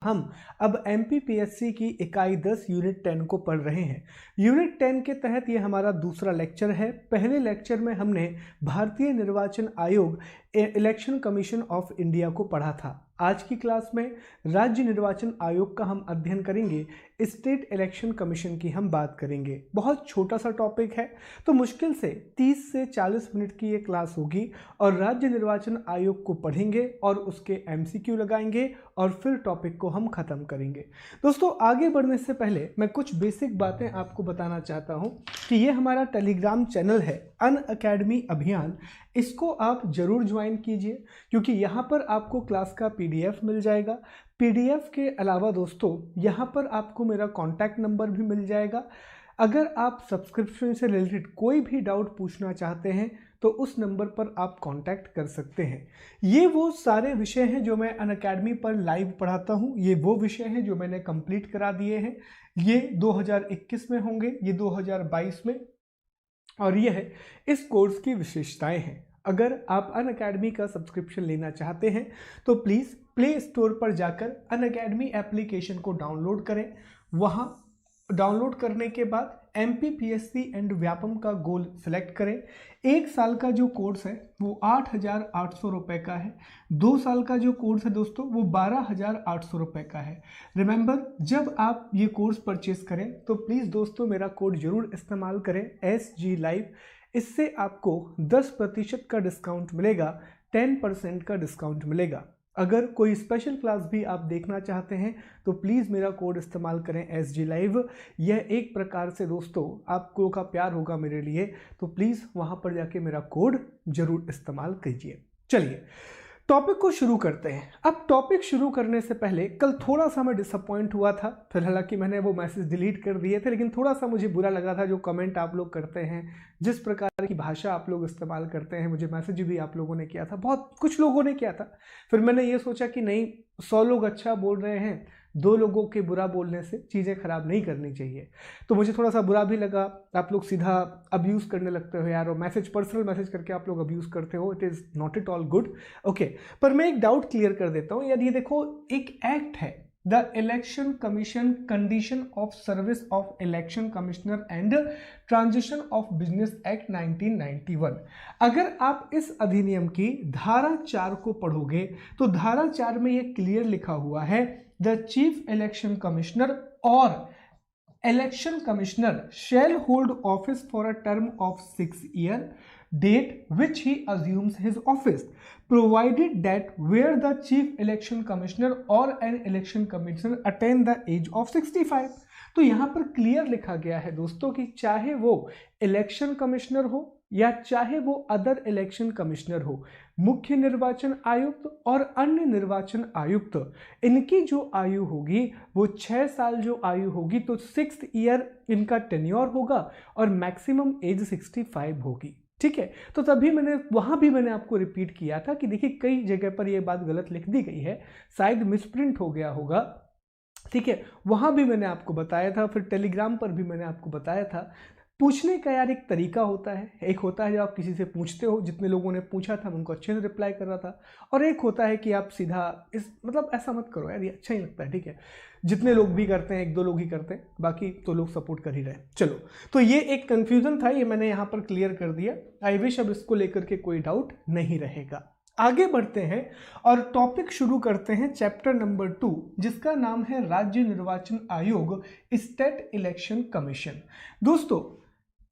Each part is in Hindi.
हम अब एमपीपीएससी की इकाई 10 यूनिट 10 को पढ़ रहे हैं। यूनिट 10 के तहत ये हमारा दूसरा लेक्चर है। पहले लेक्चर में हमने भारतीय निर्वाचन आयोग इलेक्शन कमीशन ऑफ इंडिया को पढ़ा था। आज की क्लास में राज्य निर्वाचन आयोग का हम अध्ययन करेंगे, स्टेट इलेक्शन कमीशन की हम बात करेंगे। बहुत छोटा सा टॉपिक है, तो मुश्किल से 30 से 40 मिनट की ये क्लास होगी और राज्य निर्वाचन आयोग को पढ़ेंगे और उसके एमसीक्यू लगाएंगे और फिर टॉपिक को हम खत्म करेंगे। दोस्तों, आगे बढ़ने से पहले मैं कुछ बेसिक बातें आपको बताना चाहता हूं कि ये हमारा टेलीग्राम चैनल है अनअकैडमी अभियान। इसको आप जरूर ज्वाइन कीजिए, क्योंकि यहाँ पर आपको क्लास का पीडीएफ मिल जाएगा। पीडीएफ के अलावा दोस्तों यहाँ पर आपको मेरा कॉन्टैक्ट नंबर भी मिल जाएगा। अगर आप सब्सक्रिप्शन से रिलेटेड कोई भी डाउट पूछना चाहते हैं तो उस नंबर पर आप कांटेक्ट कर सकते हैं। ये वो सारे विषय हैं जो मैं अनअकैडमी पर लाइव पढ़ाता हूँ। ये वो विषय हैं जो मैंने कंप्लीट करा दिए हैं। ये 2021 में होंगे, ये 2022 में, और ये है इस कोर्स की विशेषताएं हैं। अगर आप अनअकैडमी का सब्सक्रिप्शन लेना चाहते हैं तो प्लीज़ प्ले स्टोर पर जाकर अनअकैडमी एप्लीकेशन को डाउनलोड करें। वहाँ डाउनलोड करने के बाद एमपीपीएससी एंड व्यापम का गोल सेलेक्ट करें। 1 साल का जो कोर्स है वो 8,800 रुपये का है। 2 साल का जो कोर्स है दोस्तों वो 12,800 रुपये का है। रिमेंबर, जब आप ये कोर्स परचेस करें तो प्लीज़ दोस्तों मेरा कोड जरूर इस्तेमाल करें SG Live। इससे आपको 10% का डिस्काउंट मिलेगा, 10% का डिस्काउंट मिलेगा। अगर कोई स्पेशल क्लास भी आप देखना चाहते हैं तो प्लीज़ मेरा कोड इस्तेमाल करें SG Live। यह एक प्रकार से दोस्तों आपको का प्यार होगा मेरे लिए, तो प्लीज़ वहाँ पर जाके मेरा कोड जरूर इस्तेमाल कीजिए। चलिए टॉपिक को शुरू करते हैं। अब टॉपिक शुरू करने से पहले कल थोड़ा सा मैं डिसअपॉइंट हुआ था। फिर हालांकि मैंने वो मैसेज डिलीट कर दिए थे, लेकिन थोड़ा सा मुझे बुरा लगा था जो कमेंट आप लोग करते हैं, जिस प्रकार की भाषा आप लोग इस्तेमाल करते हैं। मुझे मैसेज भी आप लोगों ने किया था, बहुत कुछ लोगों ने किया था। फिर मैंने ये सोचा कि नहीं, 100 लोग अच्छा बोल रहे हैं, 2 लोगों के बुरा बोलने से चीज़ें खराब नहीं करनी चाहिए। तो मुझे थोड़ा सा बुरा भी लगा। आप लोग सीधा अब्यूज़ करने लगते हो यार, और पर्सनल मैसेज करके आप लोग अब्यूज़ करते हो। It is not at all good. Okay, पर मैं एक डाउट क्लियर कर देता हूँ यार। ये देखो, एक एक्ट है, the election commission condition of service of election commissioner and transition of business act 1991। अगर आप इस अधिनियम की धारा 4 को पढ़ोगे तो धारा 4 में ये क्लियर लिखा हुआ है, द चीफ इलेक्शन कमिश्नर और election commissioner shall hold office for a term of 6 years, date which he assumes his office, provided that where the chief election commissioner or an election commissioner attain the age of 65। तो यहाँ पर क्लियर लिखा गया है दोस्तों कि चाहे वो इलेक्शन कमिश्नर हो या चाहे वो अदर इलेक्शन कमिश्नर हो, मुख्य निर्वाचन आयुक्त और अन्य निर्वाचन आयुक्त, इनकी जो आयु होगी वो 6 साल जो आयु होगी तो 6th ईयर इनका टेन्योर होगा और मैक्सिमम एज 65 होगी। ठीक है, तो तभी वहां भी मैंने आपको रिपीट किया था कि देखिए कई जगह पर यह बात गलत लिख दी गई है, शायद मिसप्रिंट हो गया होगा। ठीक है, वहां भी मैंने आपको बताया था, फिर टेलीग्राम पर भी मैंने आपको बताया था। पूछने का यार एक तरीका होता है। एक होता है जब आप किसी से पूछते हो, जितने लोगों ने पूछा था मैं उनको अच्छे से रिप्लाई कर रहा था, और एक होता है कि आप सीधा ऐसा मत करो यार, ये अच्छा ही लगता है। ठीक है, जितने लोग भी करते हैं, 1-2 लोग ही करते हैं, बाकी तो लोग सपोर्ट कर ही रहे। चलो, तो ये एक कंफ्यूजन था, ये मैंने यहाँ पर क्लियर कर दिया। आई विश अब इसको लेकर के कोई डाउट नहीं रहेगा। आगे बढ़ते हैं और टॉपिक शुरू करते हैं चैप्टर नंबर 2, जिसका नाम है राज्य निर्वाचन आयोग स्टेट इलेक्शन कमीशन। दोस्तों,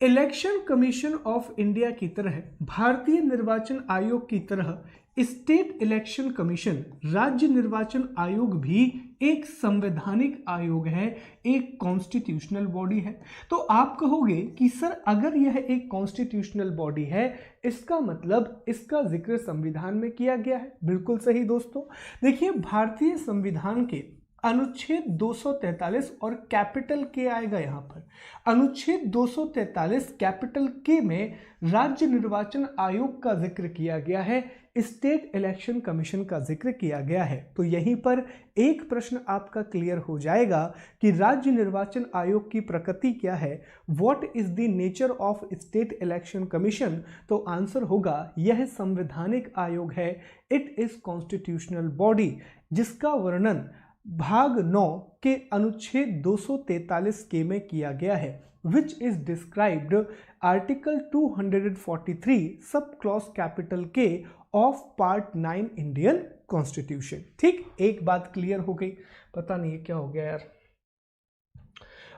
इलेक्शन कमीशन ऑफ इंडिया की तरह, भारतीय निर्वाचन आयोग की तरह स्टेट इलेक्शन कमीशन, राज्य निर्वाचन आयोग भी एक संवैधानिक आयोग है, एक कॉन्स्टिट्यूशनल बॉडी है। तो आप कहोगे कि सर अगर यह एक कॉन्स्टिट्यूशनल बॉडी है, इसका मतलब इसका जिक्र संविधान में किया गया है। बिल्कुल सही दोस्तों। देखिए, भारतीय संविधान के अनुच्छेद 243 और कैपिटल के आएगा यहाँ पर। अनुच्छेद 243 कैपिटल के में राज्य निर्वाचन आयोग का जिक्र किया गया है, स्टेट इलेक्शन कमीशन का जिक्र किया गया है। तो यहीं पर एक प्रश्न आपका क्लियर हो जाएगा कि राज्य निर्वाचन आयोग की प्रकृति क्या है, what is the nature of state election commission. तो आंसर होगा यह संवैधानिक आयोग है, इट इज कॉन्स्टिट्यूशनल बॉडी, जिसका वर्णन भाग 9 के अनुच्छेद 243 के में किया गया है, which is described article 243 sub clause capital K of part 9 Indian constitution. ठीक, एक बात क्लियर हो गई, पता नहीं है क्या हो गया यार।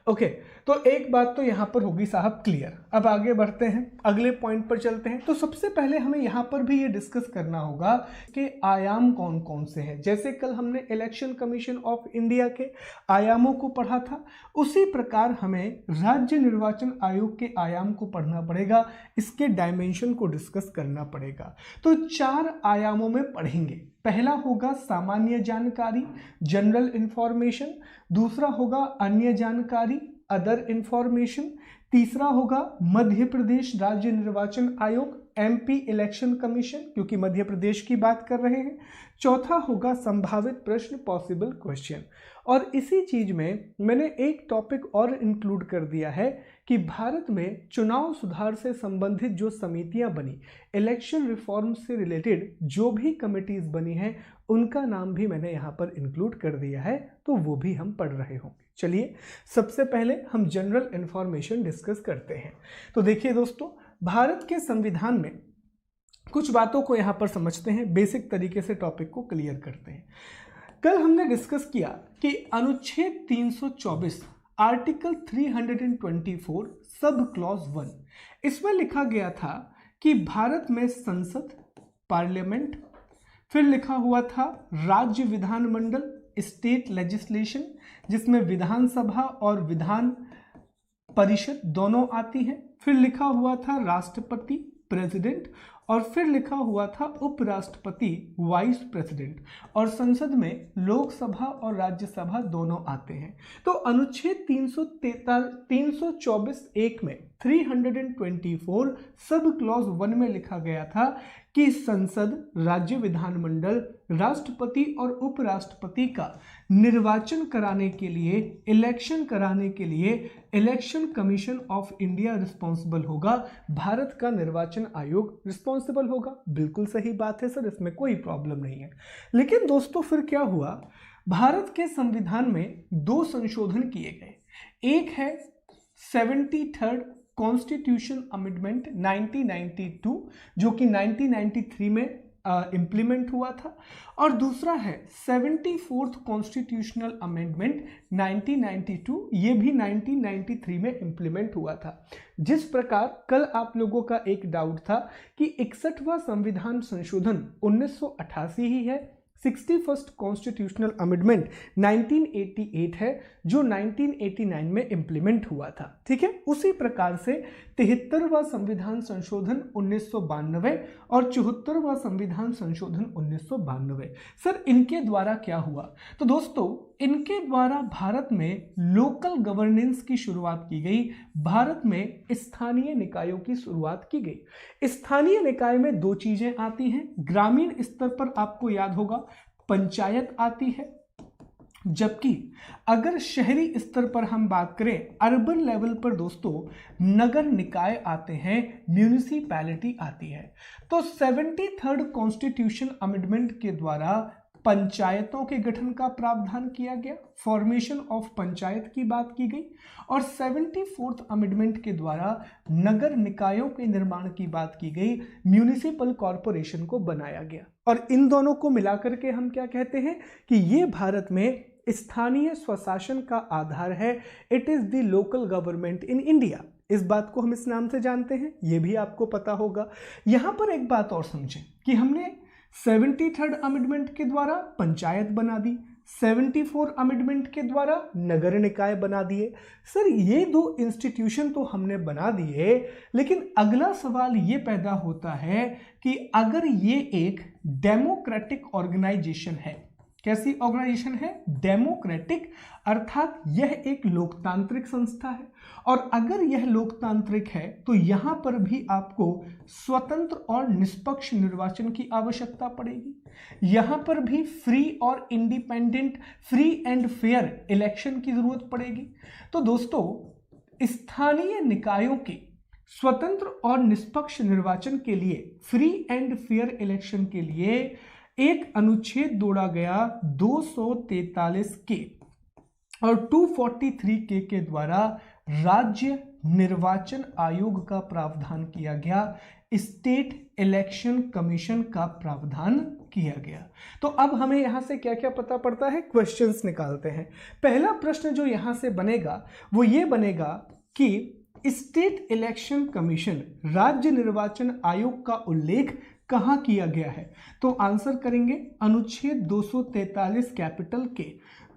ओके, तो एक बात तो यहां पर होगी साहब क्लियर। अब आगे बढ़ते हैं, अगले पॉइंट पर चलते हैं। तो सबसे पहले हमें यहां पर भी ये डिस्कस करना होगा कि आयाम कौन कौन से हैं। जैसे कल हमने इलेक्शन कमीशन ऑफ इंडिया के आयामों को पढ़ा था, उसी प्रकार हमें राज्य निर्वाचन आयोग के आयाम को पढ़ना पड़ेगा, इसके डायमेंशन को डिस्कस करना पड़ेगा। तो 4 आयामों में पढ़ेंगे। पहला होगा सामान्य जानकारी, जनरल इंफॉर्मेशन। दूसरा होगा अन्य जानकारी, अदर इंफॉर्मेशन। तीसरा होगा मध्य प्रदेश राज्य निर्वाचन आयोग, एमपी इलेक्शन कमीशन, क्योंकि मध्य प्रदेश की बात कर रहे हैं। चौथा होगा संभावित प्रश्न, पॉसिबल क्वेश्चन। और इसी चीज में मैंने एक टॉपिक और इंक्लूड कर दिया है कि भारत में चुनाव सुधार से संबंधित जो समितियां बनी, इलेक्शन रिफॉर्म से रिलेटेड जो भी कमिटीज बनी हैं, उनका नाम भी मैंने यहाँ पर इंक्लूड कर दिया है, तो वो भी हम पढ़ रहे होंगे। चलिए सबसे पहले हम जनरल इंफॉर्मेशन डिस्कस करते हैं। तो देखिए दोस्तों, भारत के संविधान में कुछ बातों को यहाँ पर समझते हैं, बेसिक तरीके से टॉपिक को क्लियर करते हैं। कल हमने डिस्कस किया कि अनुच्छेद 324 आर्टिकल 324 सब क्लॉज 1, इसमें लिखा गया था कि भारत में संसद, पार्लियामेंट, फिर लिखा हुआ था राज्य विधानमंडल, स्टेट लेजिस्लेशन, जिसमें विधानसभा और विधान परिषद दोनों आती हैं। फिर लिखा हुआ था राष्ट्रपति, प्रेसिडेंट, और फिर लिखा हुआ था उपराष्ट्रपति, वाइस प्रेसिडेंट, और संसद में लोकसभा और राज्यसभा दोनों आते हैं। तो अनुच्छेद 324(1) में 324 सब क्लॉज 1 में लिखा गया था कि संसद, राज्य विधानमंडल, राष्ट्रपति और उपराष्ट्रपति का निर्वाचन कराने के लिए, इलेक्शन कराने के लिए election commission of India responsible होगा, भारत का निर्वाचन आयोग रिस्पॉन्सिबल होगा। बिल्कुल सही बात है सर, इसमें कोई प्रॉब्लम नहीं है। लेकिन दोस्तों फिर क्या हुआ, भारत के संविधान में 2 संशोधन किए गए। एक है 73rd कॉन्स्टिट्यूशन अमेंडमेंट 1992, जो कि 1993 में इम्प्लीमेंट हुआ था, और दूसरा है 74th कॉन्स्टिट्यूशनल अमेंडमेंट 1992, ये भी 1993 में इम्प्लीमेंट हुआ था। जिस प्रकार कल आप लोगों का एक डाउट था कि 61वां संविधान संशोधन 1988 ही है, 61st कॉन्स्टिट्यूशनल अमेंडमेंट 1988 है जो 1989 में इम्प्लीमेंट हुआ था। ठीक है, उसी प्रकार से 73वां संविधान संशोधन 1992 और 74वां संविधान संशोधन 1992। सर इनके द्वारा क्या हुआ, तो दोस्तों इनके द्वारा भारत में लोकल गवर्नेंस की शुरुआत की गई, भारत में स्थानीय निकायों की शुरुआत की गई। स्थानीय निकाय में 2 चीजें आती हैं, ग्रामीण स्तर पर आपको याद होगा पंचायत आती है, जबकि अगर शहरी स्तर पर हम बात करें, अर्बन लेवल पर दोस्तों नगर निकाय आते हैं, म्यूनिसिपैलिटी आती है। तो 73rd कॉन्स्टिट्यूशन अमेंडमेंट के द्वारा पंचायतों के गठन का प्रावधान किया गया, फॉर्मेशन ऑफ पंचायत की बात की गई, और 74th अमेंडमेंट के द्वारा नगर निकायों के निर्माण की बात की गई, म्यूनिसिपल कॉरपोरेशन को बनाया गया। और इन दोनों को मिलाकर के हम क्या कहते हैं कि ये भारत में स्थानीय स्वशासन का आधार है। It is the local government in India, इस बात को हम इस नाम से जानते हैं, ये भी आपको पता होगा। यहां पर एक बात और समझें कि हमने 73rd अमेंडमेंट के द्वारा पंचायत बना दी, 74 अमेंडमेंट के द्वारा नगर निकाय बना दिए। सर ये 2 इंस्टीट्यूशन तो हमने बना दिए, लेकिन अगला सवाल ये पैदा होता है कि अगर ये एक डेमोक्रेटिक ऑर्गेनाइजेशन है, कैसी ऑर्गेनाइजेशन है, डेमोक्रेटिक, अर्थात यह एक लोकतांत्रिक संस्था है, और अगर यह लोकतांत्रिक है तो यहां पर भी आपको स्वतंत्र और निष्पक्ष निर्वाचन की आवश्यकता पड़ेगी। यहां पर भी फ्री और independent, free and fair election की जरूरत पड़ेगी। तो दोस्तों स्थानीय निकायों के स्वतंत्र और निष्पक्ष निर्वाचन के लिए, फ्री एंड फेयर इलेक्शन के लिए एक अनुच्छेद जोड़ा गया 243 के और 243 के द्वारा राज्य निर्वाचन आयोग का प्रावधान किया गया, स्टेट इलेक्शन कमीशन का प्रावधान किया गया। तो अब हमें यहां से क्या क्या पता पड़ता है, क्वेश्चंस निकालते हैं। पहला प्रश्न जो यहां से बनेगा वो ये बनेगा कि स्टेट इलेक्शन कमीशन राज्य निर्वाचन आयोग का उल्लेख कहां किया गया है, तो आंसर करेंगे अनुच्छेद 243 कैपिटल के।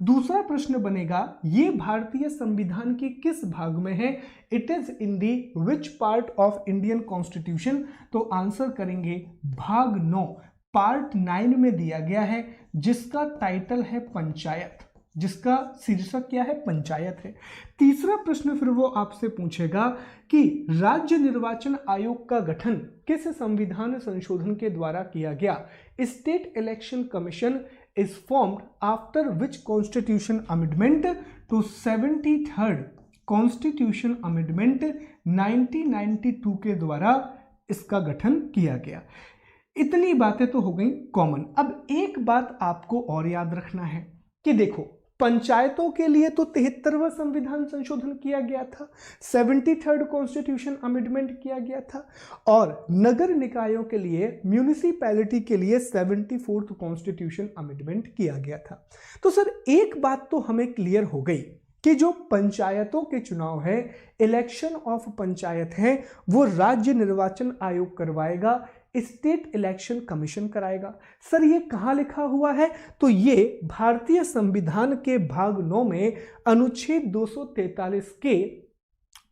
दूसरा प्रश्न बनेगा ये भारतीय संविधान के किस भाग में है, it is in the which part of Indian constitution, तो आंसर करेंगे भाग 9 पार्ट 9 में दिया गया है, जिसका टाइटल है पंचायत, जिसका शीर्षक क्या है, पंचायत है। तीसरा प्रश्न फिर वो आपसे पूछेगा कि राज्य निर्वाचन आयोग का गठन किस संविधान संशोधन के द्वारा किया गया, state election commission is formed after which constitution amendment, तो 73rd कॉन्स्टिट्यूशन अमेंडमेंट 1992 के द्वारा इसका गठन किया गया। इतनी बातें तो हो गई कॉमन। अब एक बात आपको और याद रखना है कि देखो पंचायतों के लिए तो 73वां संविधान संशोधन किया गया था, 73rd कॉन्स्टिट्यूशन अमेंडमेंट किया गया था, और नगर निकायों के लिए, म्यूनिसिपैलिटी के लिए 74th कॉन्स्टिट्यूशन अमेंडमेंट किया गया था। तो सर एक बात तो हमें क्लियर हो गई कि जो पंचायतों के चुनाव है, इलेक्शन ऑफ पंचायत है, वो राज्य निर्वाचन आयोग करवाएगा, स्टेट इलेक्शन कमीशन कराएगा। सर ये कहाँ लिखा हुआ है, तो ये भारतीय संविधान के भाग 9 में अनुच्छेद 243 के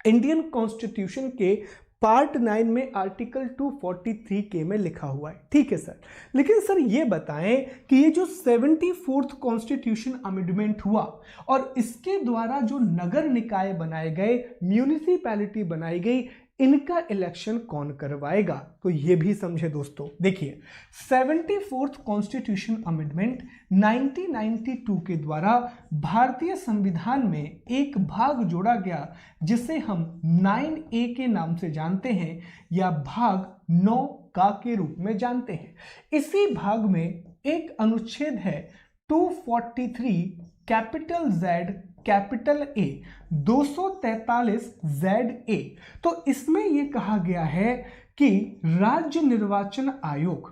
इंडियन कॉन्स्टिट्यूशन के पार्ट 9 में आर्टिकल 243 के में लिखा हुआ है। ठीक है सर, लेकिन सर ये बताएं कि ये जो 74th कॉन्स्टिट्यूशन अमेंडमेंट हुआ और इसके द्वारा जो नगर निकाय बनाए गए, म्यूनिसिपैलिटी बनाई गई, इनका इलेक्शन कौन करवाएगा, तो ये भी समझे दोस्तों। देखिए 74th कॉन्स्टिट्यूशन अमेंडमेंट 1992 के द्वारा भारतीय संविधान में एक भाग जोड़ा गया जिसे हम 9A के नाम से जानते हैं या भाग 9 का के रूप में जानते हैं। इसी भाग में एक अनुच्छेद है 243 capital Z capital A 243 ZA। तो इसमें यह कहा गया है कि राज्य निर्वाचन आयोग,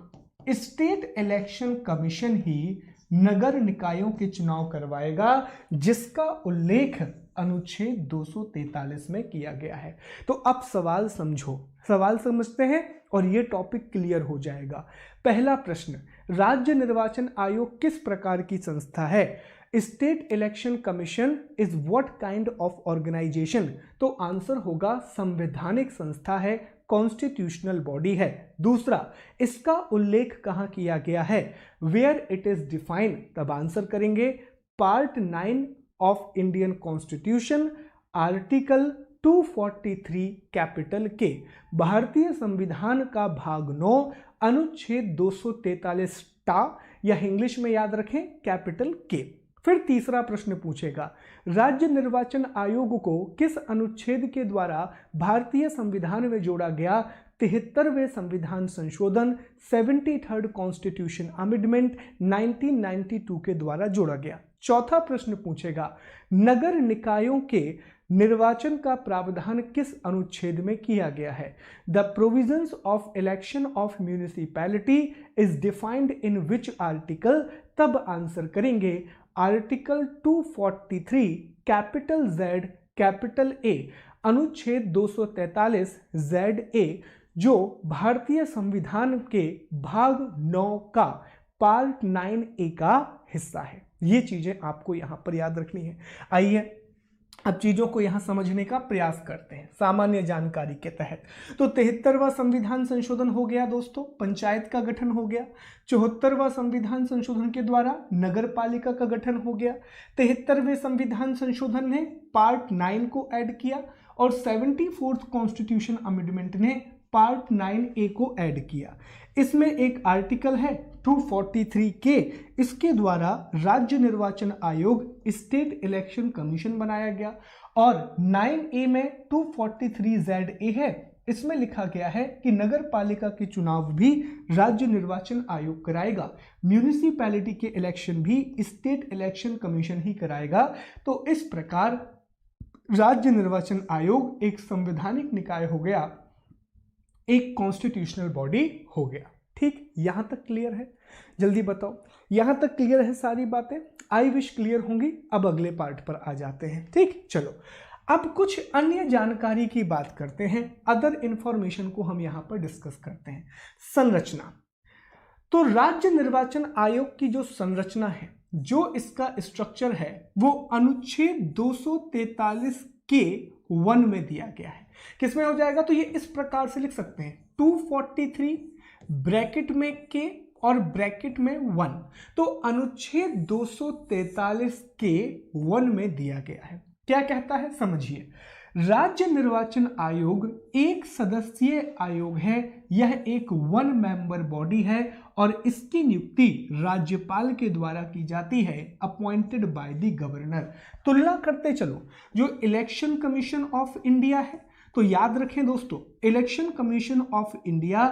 स्टेट इलेक्शन कमीशन ही नगर निकायों के चुनाव करवाएगा, जिसका उल्लेख अनुच्छेद 243 में किया गया है। तो अब सवाल समझो, सवाल समझते हैं और ये टॉपिक क्लियर हो जाएगा। पहला प्रश्न, राज्य निर्वाचन आयोग किस प्रकार की संस्था है? State election commission is what kind of organisation? तो आंसर होगा संवैधानिक संस्था है, कॉन्स्टिट्यूशनल बॉडी है। दूसरा, इसका उल्लेख कहां किया गया है? Where it is defined? तब आंसर करेंगे part 9 of Indian constitution, article 243 capital के। भारतीय संविधान का भाग 9 अनुच्छेद 243 टा, या इंग्लिश में याद रखें कैपिटल के। फिर तीसरा प्रश्न पूछेगा, राज्य निर्वाचन आयोग को किस अनुच्छेद के द्वारा भारतीय संविधान में जोड़ा गया? 73वें संविधान संशोधन 73rd कॉन्स्टिट्यूशन अमेंडमेंट 1992 के द्वारा जोड़ा गया। चौथा प्रश्न पूछेगा, नगर निकायों के निर्वाचन का प्रावधान किस अनुच्छेद में किया गया है? The provisions of election of municipality is defined in which article? तब आंसर करेंगे article 243 capital Z capital A, अनुच्छेद 243 ZA, जो भारतीय संविधान के भाग 9 का पार्ट 9A का हिस्सा है। ये चीजें आपको यहां पर याद रखनी है। आइए अब चीजों को यहां समझने का प्रयास करते हैं सामान्य जानकारी के तहत। तो 73वां संविधान संशोधन हो गया दोस्तों, पंचायत का गठन हो गया। 74वां संविधान संशोधन के द्वारा नगर पालिका का गठन हो गया। 73वें संविधान संशोधन ने पार्ट 9 को ऐड किया और 74th कॉन्स्टिट्यूशन अमेंडमेंट ने पार्ट 9A को ऐड किया। इसमें एक आर्टिकल है 243 के, इसके द्वारा राज्य निर्वाचन आयोग स्टेट इलेक्शन कमीशन बनाया गया। और 9A में 243 ZA है, इसमें लिखा गया है कि नगर पालिका के चुनाव भी राज्य निर्वाचन आयोग कराएगा, म्यूनिसिपैलिटी के इलेक्शन भी स्टेट इलेक्शन कमीशन ही कराएगा। तो इस प्रकार राज्य निर्वाचन आयोग एक संवैधानिक निकाय हो गया, एक कॉन्स्टिट्यूशनल बॉडी हो गया। ठीक, यहां तक क्लियर है? जल्दी बताओ, यहां तक क्लियर है सारी बातें? आई विश क्लियर होंगी। अब अगले पार्ट पर आ जाते हैं। ठीक, चलो अब कुछ अन्य जानकारी की बात करते हैं, अदर इंफॉर्मेशन को हम यहां पर डिस्कस करते हैं। संरचना, तो राज्य निर्वाचन आयोग की जो संरचना है, जो इसका स्ट्रक्चर है, वो अनुच्छेद 243 के 1 में दिया गया है। किसमें हो जाएगा? तो ये इस प्रकार से लिख सकते हैं 243 ब्रैकेट में के और ब्रैकेट में 1। तो अनुच्छेद 243 के 1 में दिया गया है। क्या कहता है समझिए, राज्य निर्वाचन आयोग एक सदस्यीय आयोग है, यह एक 1 मेंबर बॉडी है और इसकी नियुक्ति राज्यपाल के द्वारा की जाती है, अपॉइंटेड बाय द गवर्नर। तुलना करते चलो, जो इलेक्शन कमीशन ऑफ इंडिया है, तो याद रखें दोस्तों, इलेक्शन कमीशन ऑफ इंडिया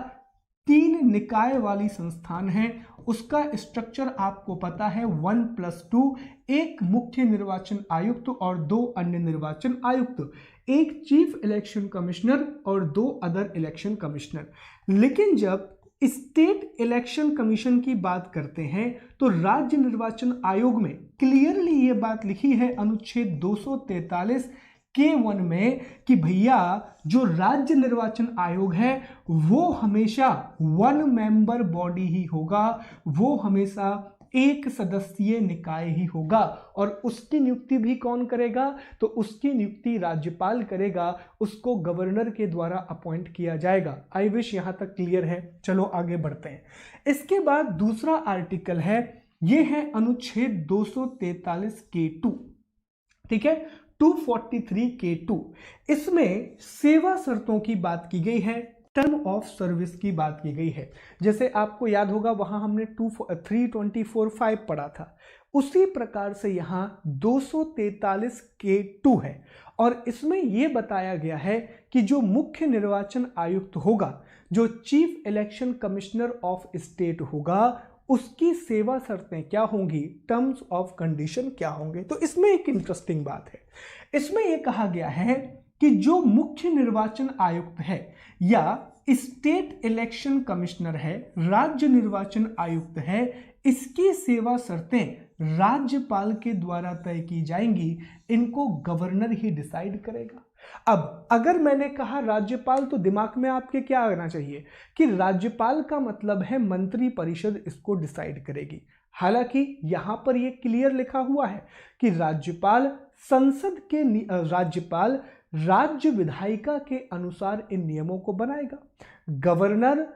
3 निकाय वाली संस्थान है। उसका स्ट्रक्चर आपको पता है 1+2, एक मुख्य निर्वाचन आयुक्त और 2 अन्य निर्वाचन आयुक्त, एक चीफ इलेक्शन कमिश्नर और 2 अदर इलेक्शन कमिश्नर। लेकिन जब स्टेट इलेक्शन कमीशन की बात करते हैं तो राज्य निर्वाचन आयोग में क्लियरली ये बात लिखी है अनुच्छेद 243 के 1 में कि भैया जो राज्य निर्वाचन आयोग है वो हमेशा 1 मेंबर बॉडी ही होगा, वो हमेशा एक सदस्यीय निकाय ही होगा। और उसकी नियुक्ति भी कौन करेगा? तो उसकी नियुक्ति राज्यपाल करेगा, उसको गवर्नर के द्वारा अपॉइंट किया जाएगा। आई विश यहां तक क्लियर है। चलो आगे बढ़ते हैं। इसके बाद दूसरा आर्टिकल है, ये है अनुच्छेद 243 के 2। ठीक है, 243 के 2। इसमें सेवा शर्तों की बात की गई है, टर्म ऑफ सर्विस की बात की गई है। जैसे आपको याद होगा वहां हमने 324(5) पढ़ा था, उसी प्रकार से यहां 243 के 2 है। और इसमें यह बताया गया है कि जो मुख्य निर्वाचन आयुक्त होगा, जो chief election commissioner of state होगा, उसकी सेवा शर्तें क्या होंगी, टर्म्स ऑफ कंडीशन क्या होंगे। तो इसमें एक इंटरेस्टिंग बात है, इसमें यह कहा गया है कि जो मुख्य निर्वाचन आयुक्त है या स्टेट इलेक्शन कमिश्नर है, राज्य निर्वाचन आयुक्त है, इसकी सेवा शर्तें राज्यपाल के द्वारा तय की जाएंगी, इनको गवर्नर ही डिसाइड करेगा। अब अगर मैंने कहा राज्यपाल, तो दिमाग में आपके क्या आना चाहिए कि राज्यपाल का मतलब है मंत्री परिषद इसको डिसाइड करेगी। हालांकि यहां पर यह क्लियर लिखा हुआ है कि राज्यपाल संसद के राज्यपाल राज्य विधायिका के अनुसार इन नियमों को बनाएगा, गवर्नर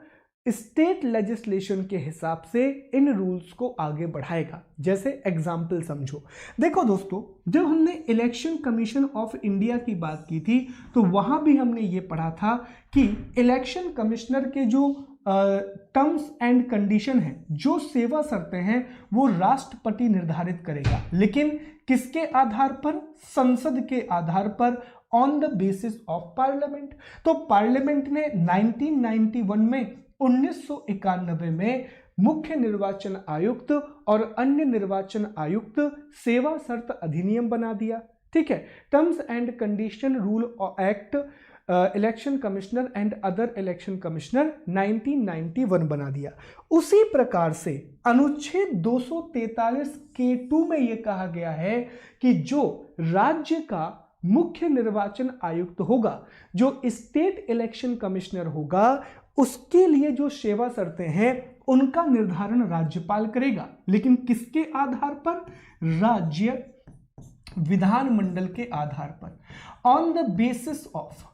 स्टेट लेजिस्लेशन के हिसाब से इन रूल्स को आगे बढ़ाएगा। जैसे एग्जाम्पल समझो, देखो दोस्तों, जब हमने इलेक्शन कमीशन ऑफ इंडिया की बात की थी तो वहां भी हमने ये पढ़ा था कि इलेक्शन कमिश्नर के जो टर्म्स एंड कंडीशन है, जो सेवा शर्तें हैं, वो राष्ट्रपति निर्धारित करेगा। लेकिन किसके आधार पर? संसद के आधार पर, on the basis of parliament. तो पार्लियामेंट ने 1991 में 1991 में मुख्य निर्वाचन आयुक्त और अन्य निर्वाचन आयुक्त सेवा शर्त अधिनियम बना दिया। ठीक है, terms and condition rule act election commissioner and other election commissioner 1991 बना दिया। उसी प्रकार से अनुच्छेद 243 के 2 में यह कहा गया है कि जो राज्य का मुख्य निर्वाचन आयुक्त होगा, जो स्टेट इलेक्शन कमिश्नर होगा, उसके लिए जो सेवा शर्तें हैं उनका निर्धारण राज्यपाल करेगा। लेकिन किसके आधार पर? राज्य विधानमंडल के आधार पर, on the basis of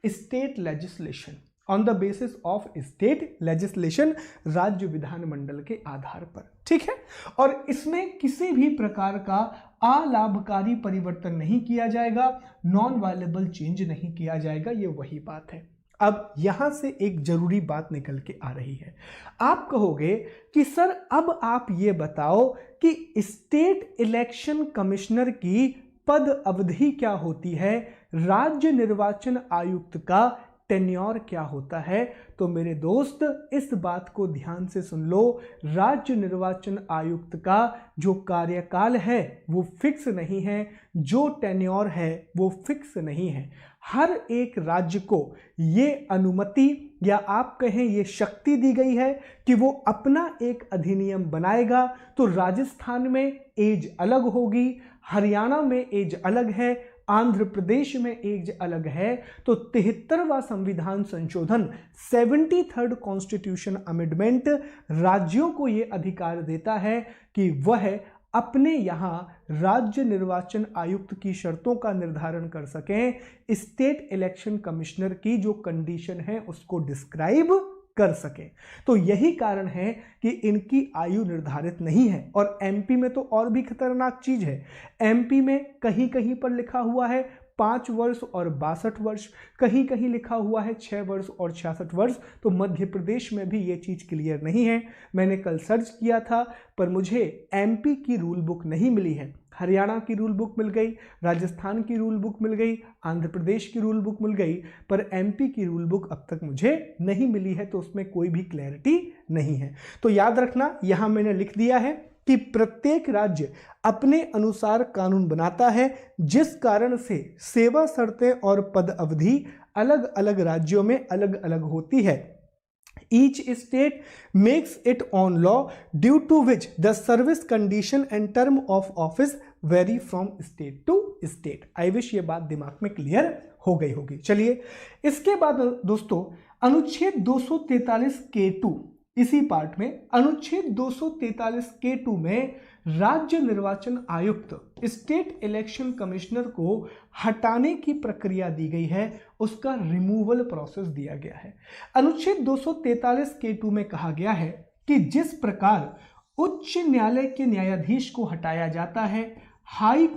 state legislation, on the basis of state legislation, राज्य विधानमंडल के आधार पर। ठीक है, और इसमें किसी भी प्रकार का अलाभकारी परिवर्तन नहीं किया जाएगा, नॉन वायलेबल चेंज नहीं किया जाएगा। ये वही बात है। अब यहां से एक जरूरी बात निकल के आ रही है। आप कहोगे कि सर अब आप ये बताओ कि स्टेट इलेक्शन कमिश्नर की पद अवधि क्या होती है, राज्य निर्वाचन आयुक्त का टेन्योर क्या होता है। तो मेरे दोस्त इस बात को ध्यान से सुन लो, राज्य निर्वाचन आयुक्त का जो कार्यकाल है वो फिक्स नहीं है, जो टेन्योर है वो फिक्स नहीं है। हर एक राज्य को ये अनुमति या आप कहें ये शक्ति दी गई है कि वो अपना एक अधिनियम बनाएगा। तो राजस्थान में एज अलग होगी, हरियाणा में एज अलग है, आंध्र प्रदेश में एज अलग है। तो 73वां संविधान संशोधन 73rd कॉन्स्टिट्यूशन अमेंडमेंट राज्यों को यह अधिकार देता है कि वह अपने यहां राज्य निर्वाचन आयुक्त की शर्तों का निर्धारण कर सकें, स्टेट इलेक्शन कमिश्नर की जो कंडीशन है उसको डिस्क्राइब कर सके। तो यही कारण है कि इनकी आयु निर्धारित नहीं है। और एमपी में तो और भी खतरनाक चीज है, एमपी में कहीं कहीं पर लिखा हुआ है 5 वर्ष और 62 वर्ष, कहीं कहीं लिखा हुआ है 6 वर्ष और 66 वर्ष। तो मध्य प्रदेश में भी ये चीज क्लियर नहीं है। मैंने कल सर्च किया था पर मुझे एमपी की रूल बुक नहीं मिली है। हरियाणा की रूल बुक मिल गई, राजस्थान की रूल बुक मिल गई, आंध्र प्रदेश की रूल बुक मिल गई, पर एमपी की रूल बुक अब तक मुझे नहीं मिली है। तो उसमें कोई भी क्लैरिटी नहीं है। तो याद रखना, यहां मैंने लिख दिया है कि प्रत्येक राज्य अपने अनुसार कानून बनाता है, जिस कारण से सेवा शर्तें और पद अवधि अलग अलग राज्यों में अलग अलग होती है। Each state makes its own law due to which the service condition and term of office vary from state to state. I wish ये बात दिमाग में क्लियर हो गई होगी। चलिए इसके बाद दोस्तों अनुच्छेद 243 K2, इसी पार्ट में अनुच्छेद 243 K2 में राज्य निर्वाचन आयुक्त स्टेट इलेक्शन कमिश्नर को हटाने की प्रक्रिया दी गई है, उसका रिमूवल प्रोसेस दिया गया है। अनुच्छेद 243 K2 में कहा गया है कि जिस प्रकार उच्च न्यायालय के न्यायाधीश को हटाया जाता है, हाई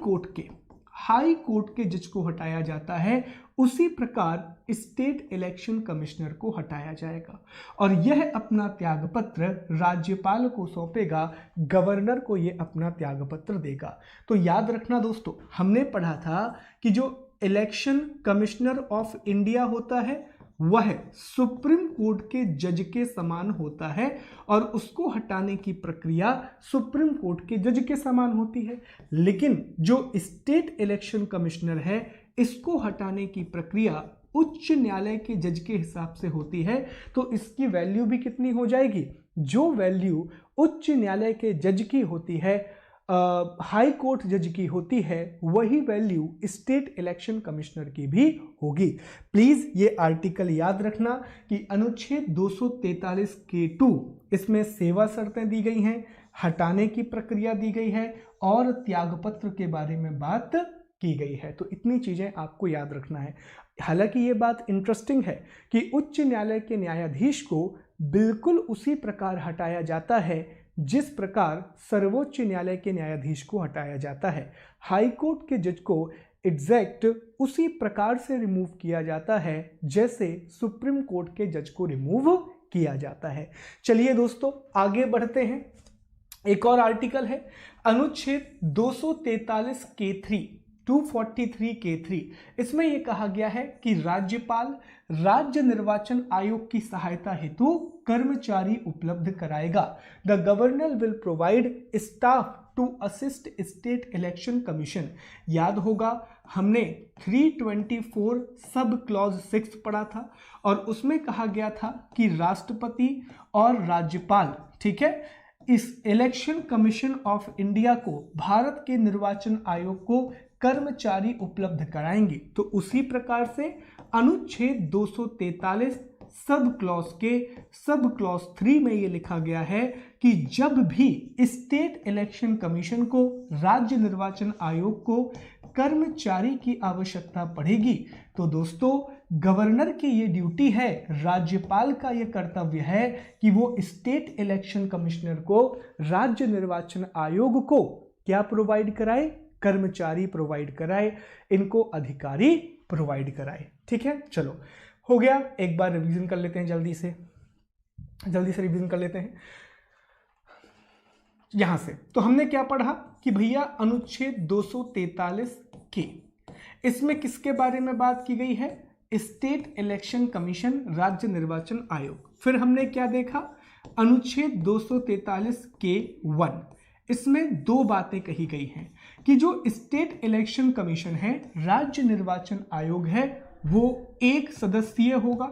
कोर्ट के जज को हटाया जाता है, उसी प्रकार स्टेट इलेक्शन कमिश्नर को हटाया जाएगा और यह अपना त्यागपत्र राज्यपाल को सौंपेगा, गवर्नर को यह अपना त्यागपत्र देगा। तो याद रखना दोस्तों, हमने पढ़ा था कि जो इलेक्शन कमिश्नर ऑफ इंडिया होता है वह सुप्रीम कोर्ट के जज के समान होता है और उसको हटाने की प्रक्रिया सुप्रीम कोर्ट के जज के समान होती है। लेकिन जो स्टेट इलेक्शन कमिश्नर है इसको हटाने की प्रक्रिया उच्च न्यायालय के जज के हिसाब से होती है। तो इसकी वैल्यू भी कितनी हो जाएगी, जो वैल्यू उच्च न्यायालय के जज की होती है, हाई कोर्ट जज की होती है, वही वैल्यू स्टेट इलेक्शन कमिश्नर की भी होगी। प्लीज ये आर्टिकल याद रखना कि अनुच्छेद 243 K2 इसमें सेवा शर्तें दी गई हैं, हटाने की प्रक्रिया दी गई है और त्यागपत्र के बारे में बात की गई है। तो इतनी चीजें आपको याद रखना है। हालांकि ये बात इंटरेस्टिंग है कि उच्च न्यायालय के न्यायाधीश को बिल्कुल उसी प्रकार हटाया जाता है जिस प्रकार सर्वोच्च न्यायालय के न्यायाधीश को हटाया जाता है। हाई कोर्ट के जज को एग्जैक्ट उसी प्रकार से रिमूव किया जाता है जैसे सुप्रीम कोर्ट के जज को रिमूव किया जाता है। चलिए दोस्तों आगे बढ़ते हैं। एक और आर्टिकल है अनुच्छेद 243 K3, 243 K3। इसमें यह कहा गया है कि राज्यपाल राज्य निर्वाचन आयोग की सहायता हेतु कर्मचारी उपलब्ध कराएगा। The governor will provide staff to assist state election commission. याद होगा हमने 324 सब क्लॉज 6 पढ़ा था और उसमें कहा गया था कि राष्ट्रपति और राज्यपाल, ठीक है, इस इलेक्शन कमीशन ऑफ इंडिया को भारत के निर्वाचन आयोग को कर्मचारी उपलब्ध कराएंगे। तो उसी प्रकार से अनुच्छेद 243 सब क्लॉज 3 में यह लिखा गया है कि जब भी स्टेट इलेक्शन कमीशन को राज्य निर्वाचन आयोग को कर्मचारी की आवश्यकता पड़ेगी तो दोस्तों गवर्नर की ये ड्यूटी है, राज्यपाल का ये कर्तव्य है कि वो स्टेट इलेक्शन कमिश्नर को राज्य निर्वाचन आयोग को क्या प्रोवाइड कराए, कर्मचारी प्रोवाइड कराए, इनको अधिकारी प्रोवाइड कराए। ठीक है, चलो हो गया। एक बार रिवीजन कर लेते हैं, जल्दी से रिवीजन कर लेते हैं यहां से। तो हमने क्या पढ़ा कि भैया अनुच्छेद 243 के। इसमें किसके बारे में बात की गई है? स्टेट इलेक्शन कमीशन, राज्य निर्वाचन आयोग। फिर हमने क्या देखा? अनुच्छेद 243 के 1। इसमें दो बातें कही गई हैं कि जो स्टेट इलेक्शन कमीशन है, राज्य निर्वाचन आयोग है, वो एक सदस्यीय होगा,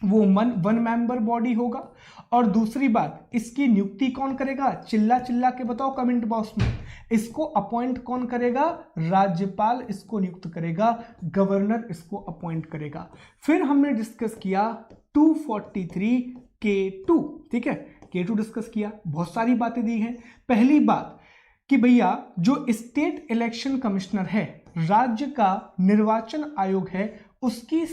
वो वन मेंबर बॉडी होगा। और दूसरी बात, इसकी नियुक्ति कौन करेगा? चिल्ला चिल्ला के बताओ कमेंट बॉक्स में। इसको अपॉइंट कौन करेगा? राज्यपाल इसको नियुक्त करेगा, गवर्नर इसको अपॉइंट करेगा। फिर हमने डिस्कस किया 243 K2, ठीक है, K2 डिस्कस किया। बहुत सारी बातें दी हैं। पहली बात कि भैया जो स्टेट इलेक्शन कमिश्नर है, राज्य का निर्वाचन आयोग है, उसकी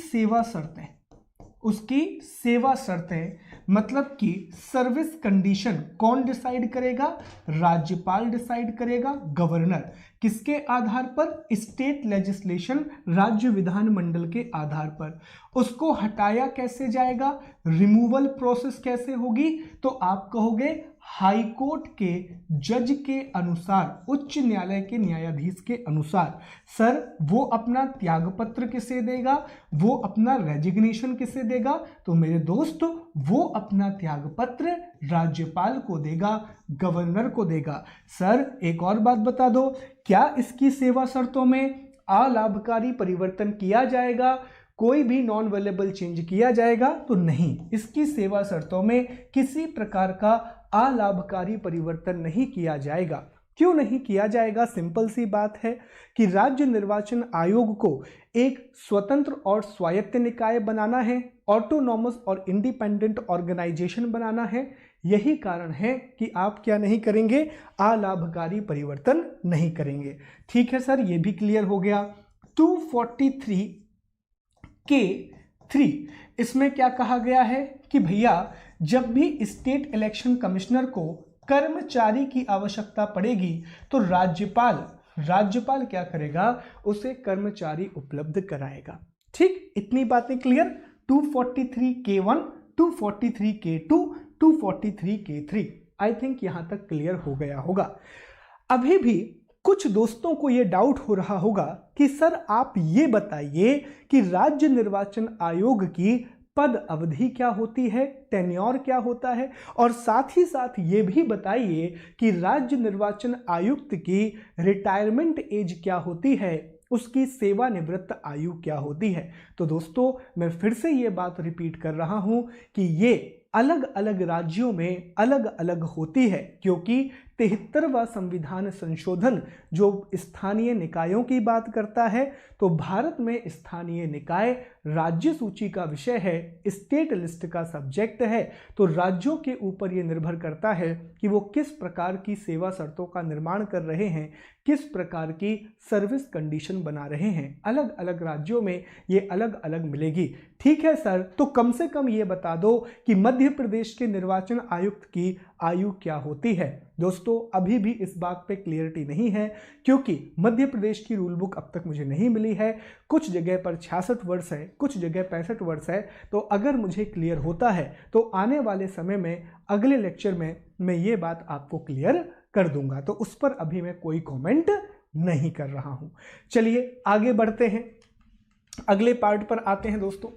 सेवा शर्तें, मतलब कि सर्विस कंडीशन कौन डिसाइड करेगा? राज्यपाल डिसाइड करेगा, गवर्नर। किसके आधार पर? स्टेट लेजिस्लेशन, राज्य विधानमंडल के आधार पर। उसको हटाया कैसे जाएगा? रिमूवल प्रोसेस कैसे होगी? तो आप कहोगे हाई कोर्ट के जज के अनुसार, उच्च न्यायालय के न्यायाधीश के अनुसार। सर वो अपना त्यागपत्र किसे देगा? वो अपना रेजिग्नेशन किसे देगा? तो मेरे दोस्त वो अपना त्यागपत्र राज्यपाल को देगा, गवर्नर को देगा। सर एक और बात बता दो, क्या इसकी सेवा शर्तों में अलाभकारी परिवर्तन किया जाएगा? कोई भी नॉन वेलेबल चेंज किया जाएगा? तो नहीं, इसकी सेवा शर्तों में किसी प्रकार का अलाभकारी परिवर्तन नहीं किया जाएगा। क्यों नहीं किया जाएगा? सिंपल सी बात है कि राज्य निर्वाचन आयोग को एक स्वतंत्र और स्वायत्त निकाय बनाना है, ऑटोनॉमस और इंडिपेंडेंट ऑर्गेनाइजेशन बनाना है। यही कारण है कि आप क्या नहीं करेंगे? अलाभकारी परिवर्तन नहीं करेंगे। ठीक है सर, ये भी क्लियर हो गया। 243 K3, इसमें क्या कहा गया है कि भैया जब भी स्टेट इलेक्शन कमिश्नर को कर्मचारी की आवश्यकता पड़ेगी तो राज्यपाल क्या करेगा? उसे कर्मचारी उपलब्ध कराएगा। ठीक, इतनी बातें clear. 243 K1, 243 K2, 243 K3, I think यहां तक क्लियर हो गया होगा। अभी भी कुछ दोस्तों को यह डाउट हो रहा होगा कि सर आप ये बताइए कि राज्य निर्वाचन आयोग की पद अवधि क्या होती है, टेन्योर क्या होता है, और साथ ही साथ ये भी बताइए कि राज्य निर्वाचन आयुक्त की रिटायरमेंट एज क्या होती है, उसकी सेवानिवृत्त आयु क्या होती है। तो दोस्तों मैं फिर से ये बात रिपीट कर रहा हूं कि ये अलग अलग राज्यों में अलग अलग होती है, क्योंकि 73वां संविधान संशोधन जो स्थानीय निकायों की बात करता है, तो भारत में स्थानीय निकाय राज्य सूची का विषय है, स्टेट लिस्ट का सब्जेक्ट है। तो राज्यों के ऊपर यह निर्भर करता है कि वो किस प्रकार की सेवा शर्तों का निर्माण कर रहे हैं, किस प्रकार की सर्विस कंडीशन बना रहे हैं। अलग अलग राज्यों में ये अलग अलग मिलेगी। ठीक है सर, तो कम से कम ये बता दो कि मध्य प्रदेश के निर्वाचन आयुक्त की आयु क्या होती है। दोस्तों अभी भी इस बात पे क्लियरिटी नहीं है, क्योंकि मध्य प्रदेश की रूल बुक अब तक मुझे नहीं मिली है। कुछ जगह पर 66 वर्ष है, कुछ जगह 65 वर्ष है। तो अगर मुझे क्लियर होता है तो आने वाले समय में अगले लेक्चर में मैं ये बात आपको क्लियर कर दूंगा। तो उस पर अभी मैं कोई कमेंट नहीं कर रहा हूं। चलिए आगे बढ़ते हैं, अगले पार्ट पर आते हैं दोस्तों।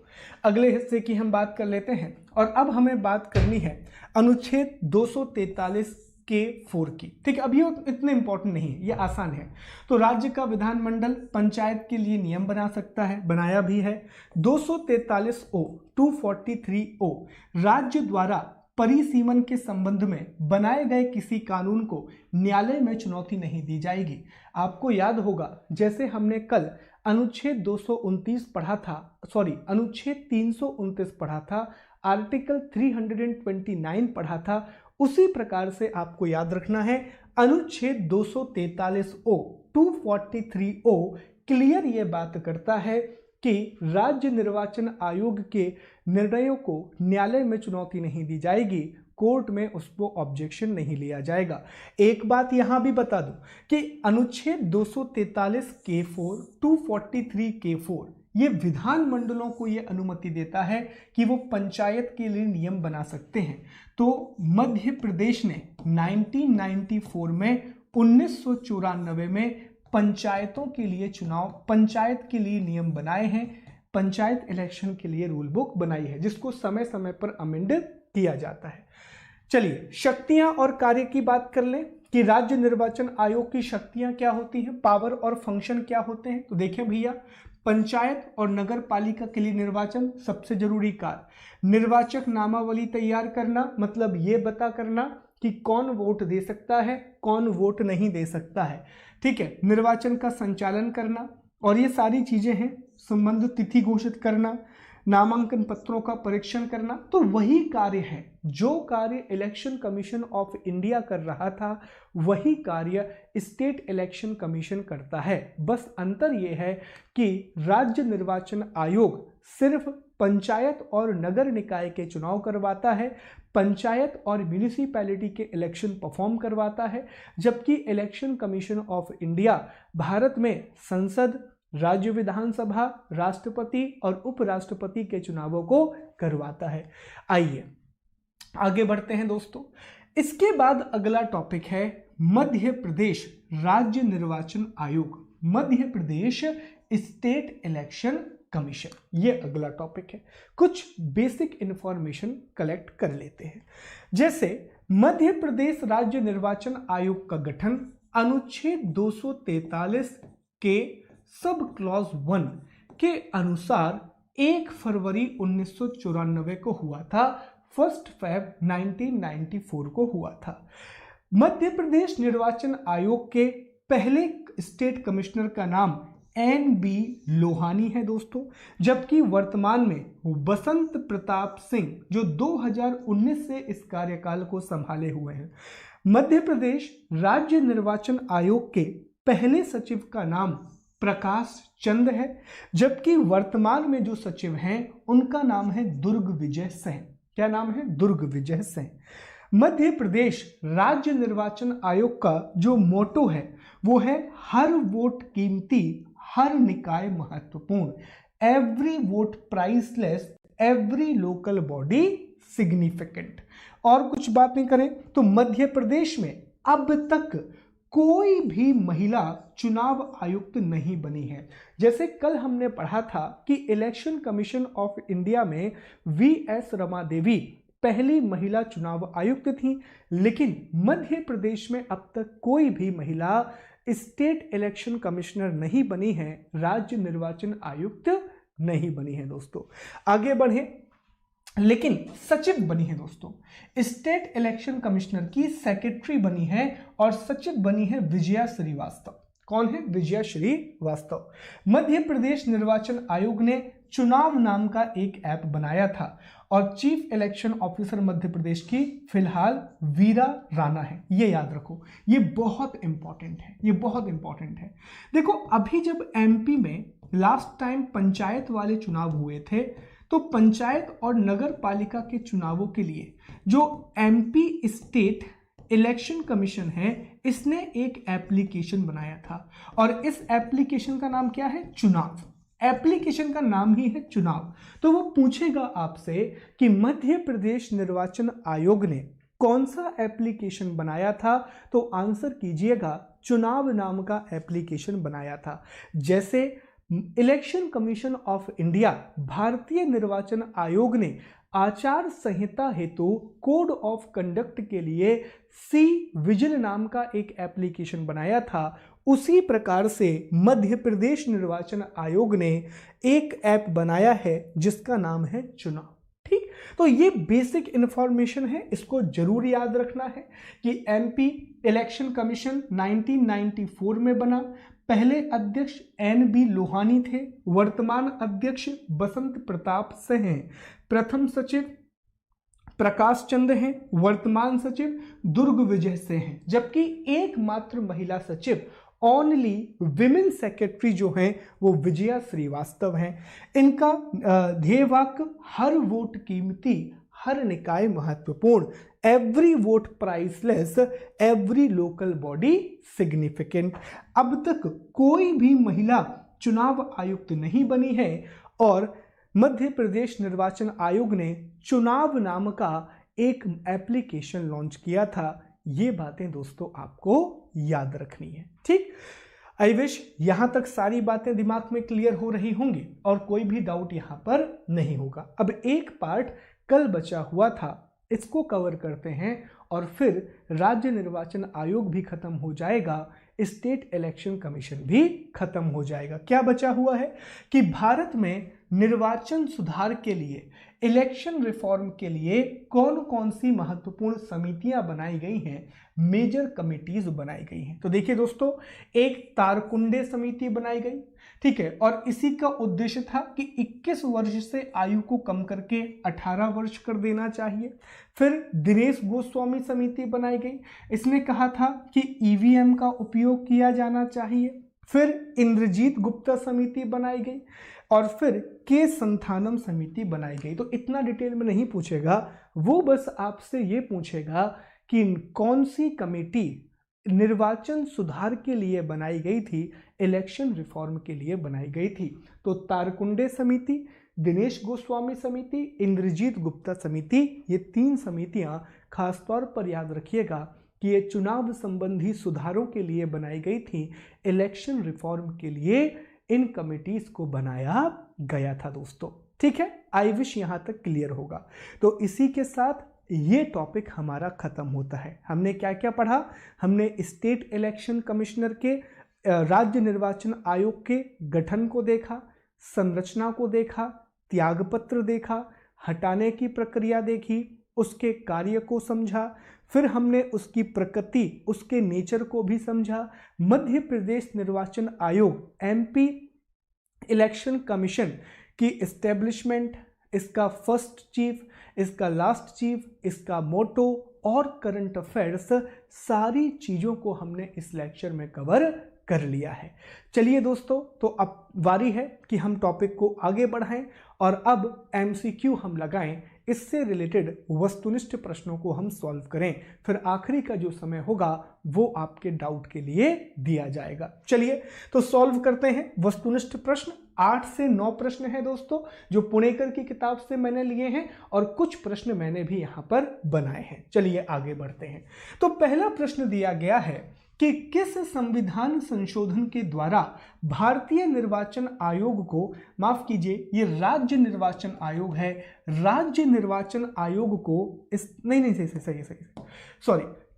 अगले हिस्से की हम बात कर लेते हैं, और अब हमें बात करनी है अनुच्छेद 243 K4 की। ठीक है, अब ये इतने इंपॉर्टेंट नहीं है, ये आसान है। तो राज्य का विधानमंडल पंचायत के लिए नियम बना सकता है, बनाया भी है। 243O 243O राज्य द्वारा परिसीमन के संबंध में बनाए गए किसी कानून को न्यायालय में चुनौती नहीं दी जाएगी। आपको याद होगा जैसे हमने कल अनुच्छेद 229 पढ़ा था, अनुच्छेद 329 पढ़ा था, आर्टिकल 329 पढ़ा था, उसी प्रकार से आपको याद रखना है अनुच्छेद 243O 243O क्लियर ये बात करता है कि राज्य निर्वाचन आयोग के निर्णयों को न्यायालय में चुनौती नहीं दी जाएगी, कोर्ट में उसको ऑब्जेक्शन नहीं लिया जाएगा। एक बात यहां भी बता दूं कि अनुच्छेद 243 K4 243 K4 ये विधान मंडलों को ये अनुमति देता है कि वो पंचायत के लिए नियम बना सकते हैं। तो मध्य प्रदेश ने 1994 में 1994 में पंचायतों के लिए चुनाव, पंचायत के लिए नियम बनाए हैं, पंचायत इलेक्शन के लिए रूल बुक बनाई है, जिसको समय समय पर अमेंड किया जाता है। चलिए शक्तियां और कार्य की बात कर लें कि राज्य निर्वाचन आयोग की शक्तियां क्या होती हैं, पावर और फंक्शन क्या होते हैं। तो देखिए भैया, पंचायत और नगर पालिका के लिए निर्वाचन सबसे जरूरी कार्य, निर्वाचक नामावली तैयार करना, मतलब ये बता करना कि कौन वोट दे सकता है, कौन वोट नहीं दे सकता है, ठीक है। निर्वाचन का संचालन करना और ये सारी चीजें हैं, संबंधित तिथि घोषित करना, नामांकन पत्रों का परीक्षण करना। तो वही कार्य है जो कार्य इलेक्शन कमीशन ऑफ इंडिया कर रहा था, वही कार्य स्टेट इलेक्शन कमीशन करता है। बस अंतर यह है कि राज्य निर्वाचन आयोग सिर्फ पंचायत और नगर निकाय के चुनाव करवाता है, पंचायत और म्यूनिसिपैलिटी के इलेक्शन परफॉर्म करवाता है, जबकि election commission of India Bharat में संसद, राज्य विधानसभा, राष्ट्रपति और उपराष्ट्रपति के चुनावों को करवाता है। आइए आगे बढ़ते हैं दोस्तों। इसके बाद अगला टॉपिक है मध्य प्रदेश राज्य निर्वाचन आयोग, Madhya Pradesh state election commission, ये अगला टॉपिक है। कुछ बेसिक इंफॉर्मेशन कलेक्ट कर लेते हैं। जैसे मध्य प्रदेश राज्य निर्वाचन आयोग का गठन अनुच्छेद 243 के सब क्लॉज 1 के अनुसार 1 फरवरी 1994 को हुआ था, 1 फरवरी 1994 को हुआ था। मध्य प्रदेश निर्वाचन आयोग के पहले स्टेट कमिश्नर का नाम NB लोहानी है दोस्तों, जबकि वर्तमान में बसंत प्रताप सिंह जो 2019 से इस कार्यकाल को संभाले हुए हैं। मध्य प्रदेश राज्य निर्वाचन आयोग के पहले सचिव का नाम प्रकाश चंद है, जबकि वर्तमान में जो सचिव हैं उनका नाम है दुर्ग विजय सिंह। क्या नाम है? दुर्ग विजय सिंह। मध्य प्रदेश राज्य निर्वाचन आयोग का जो मोटो है वो है हर वोट कीमती, हर निकाय महत्वपूर्ण, every vote priceless, every local body significant. और कुछ बात नहीं करें तो मध्य प्रदेश में अब तक कोई भी महिला चुनाव आयुक्त नहीं बनी है। जैसे कल हमने पढ़ा था कि इलेक्शन कमीशन ऑफ इंडिया में VS रमा देवी पहली महिला चुनाव आयुक्त थी, लेकिन मध्य प्रदेश में अब तक कोई भी महिला स्टेट इलेक्शन कमिश्नर नहीं बनी है, राज्य निर्वाचन आयुक्त नहीं बनी है दोस्तों। आगे बढ़े, लेकिन सचिव बनी है दोस्तों। स्टेट इलेक्शन कमिश्नर की सेक्रेटरी बनी है और सचिव बनी है विजया श्रीवास्तव। कौन है? विजया श्रीवास्तव। मध्य प्रदेश निर्वाचन आयोग ने चुनाव नाम का एक ऐप बनाया था और chief election officer Madhya Pradesh की फिलहाल वीरा राणा है। ये याद रखो, ये बहुत इंपॉर्टेंट है, ये बहुत इंपॉर्टेंट है। देखो अभी जब MP में लास्ट टाइम पंचायत वाले चुनाव हुए थे तो पंचायत और नगर पालिका के चुनावों के लिए जो MP स्टेट इलेक्शन कमीशन है इसने एक एप्लीकेशन बनाया था और इस एप्लीकेशन का नाम क्या है? चुनाव। एप्लीकेशन का नाम ही है चुनाव। तो वो पूछेगा आपसे कि मध्य प्रदेश निर्वाचन आयोग ने कौन सा एप्लीकेशन बनाया था, तो आंसर कीजिएगा चुनाव नाम का एप्लीकेशन बनाया था। जैसे इलेक्शन कमीशन ऑफ इंडिया भारतीय निर्वाचन आयोग ने आचार संहिता हेतु कोड ऑफ कंडक्ट के लिए सी विजिल नाम का एक एप्लीकेशन बनाया था, उसी प्रकार से मध्य प्रदेश निर्वाचन आयोग ने एक ऐप बनाया है जिसका नाम है चुनाव। ठीक, तो ये बेसिक इंफॉर्मेशन है, इसको जरूर याद रखना है कि MP इलेक्शन कमीशन 1994 में बना। पहले अध्यक्ष NB लोहानी थे, वर्तमान अध्यक्ष बसंत प्रताप सिंह हैं, प्रथम सचिव प्रकाश चंद हैं, वर्तमान सचिव दुर्ग विजय सिंह हैं, जबकि एकमात्र महिला सचिव ओनली विमेन सेक्रेटरी जो हैं वो विजया श्रीवास्तव हैं। इनका ध्येय वाक्य हर वोट कीमती, हर निकाय महत्वपूर्ण, every vote priceless, every local body significant. अब तक कोई भी महिला चुनाव आयुक्त नहीं बनी है और मध्य प्रदेश निर्वाचन आयोग ने चुनाव नाम का एक एप्लीकेशन लॉन्च किया था। ये बातें दोस्तों आपको याद रखनी है। ठीक, आई विश यहां तक सारी बातें दिमाग में क्लियर हो रही होंगी और कोई भी डाउट यहां पर नहीं होगा। अब एक पार्ट कल बचा हुआ था, इसको कवर करते हैं और फिर राज्य निर्वाचन आयोग भी खत्म हो जाएगा, स्टेट इलेक्शन कमीशन भी खत्म हो जाएगा। क्या बचा हुआ है कि भारत में निर्वाचन सुधार के लिए, इलेक्शन रिफॉर्म के लिए कौन कौन सी महत्वपूर्ण समितियां बनाई गई हैं, मेजर कमिटीज बनाई गई हैं। तो देखिए दोस्तों, एक तारकुंडे समिति बनाई गई, ठीक है, और इसी का उद्देश्य था कि 21 वर्ष से आयु को कम करके 18 वर्ष कर देना चाहिए। फिर दिनेश गोस्वामी समिति बनाई गई, इसने कहा था कि ईवीएम का उपयोग किया जाना चाहिए। फिर इंद्रजीत गुप्ता समिति बनाई गई और फिर के संथानम समिति बनाई गई। तो इतना डिटेल में नहीं पूछेगा, वो बस आपसे ये पूछेगा कि कौन सी कमेटी निर्वाचन सुधार के लिए बनाई गई थी, इलेक्शन रिफॉर्म के लिए बनाई गई थी। तो तारकुंडे समिति, दिनेश गोस्वामी समिति, इंद्रजीत गुप्ता समिति, ये 3 समितियां खासतौर पर याद रखिएगा कि ये चुनाव संबंधी सुधारों के लिए बनाई गई थी, इलेक्शन रिफॉर्म के लिए इन कमिटीज को बनाया गया था दोस्तों। ठीक है, आई विश यहां तक क्लियर होगा। तो इसी के साथ ये टॉपिक हमारा खत्म होता है। हमने क्या क्या पढ़ा? हमने स्टेट इलेक्शन कमिश्नर के, राज्य निर्वाचन आयोग के गठन को देखा, संरचना को देखा, त्यागपत्र देखा, हटाने की प्रक्रिया देखी, उसके कार्य को समझा, फिर हमने उसकी प्रकृति, उसके नेचर को भी समझा। मध्य प्रदेश निर्वाचन आयोग एमपी इलेक्शन कमीशन की एस्टेब्लिशमेंट, इसका फर्स्ट चीफ, इसका लास्ट चीफ, इसका मोटो और करंट अफेयर्स, सारी चीज़ों को हमने इस लेक्चर में कवर कर लिया है। चलिए दोस्तों, तो अब बारी है कि हम टॉपिक को आगे बढ़ाएं और अब एमसीक्यू हम लगाएं, इससे रिलेटेड वस्तुनिष्ठ प्रश्नों को हम सॉल्व करें। फिर आखिरी का जो समय होगा वो आपके डाउट के लिए दिया जाएगा। चलिए तो सॉल्व करते हैं वस्तुनिष्ठ प्रश्न। 8 से 9 प्रश्न हैं दोस्तों, जो पुणेकर की किताब से मैंने लिए हैं और कुछ प्रश्न मैंने भी यहां पर बनाए हैं। चलिए आगे बढ़ते हैं। तो पहला प्रश्न दिया गया है कि किस संविधान संशोधन के द्वारा भारतीय निर्वाचन आयोग को, माफ कीजिए ये राज्य निर्वाचन आयोग है, राज्य निर्वाचन आयोग को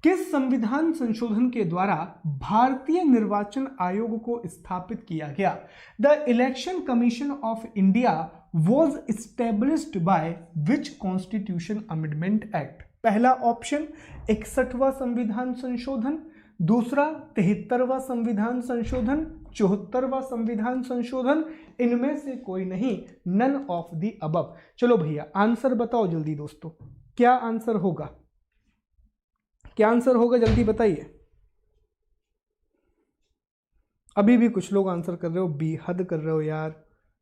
किस संविधान संशोधन के द्वारा भारतीय निर्वाचन आयोग को स्थापित किया गया? The election commission of India was established by which constitution amendment act? पहला ऑप्शन 61वां संविधान संशोधन, दूसरा 73वां संविधान संशोधन, 74वां संविधान संशोधन, इनमें से कोई नहीं, नन ऑफ द अबव। चलो भैया आंसर बताओ जल्दी दोस्तों, क्या आंसर होगा? क्या आंसर होगा जल्दी बताइए। अभी भी कुछ लोग आंसर कर रहे हो, बेहद कर रहे हो यार।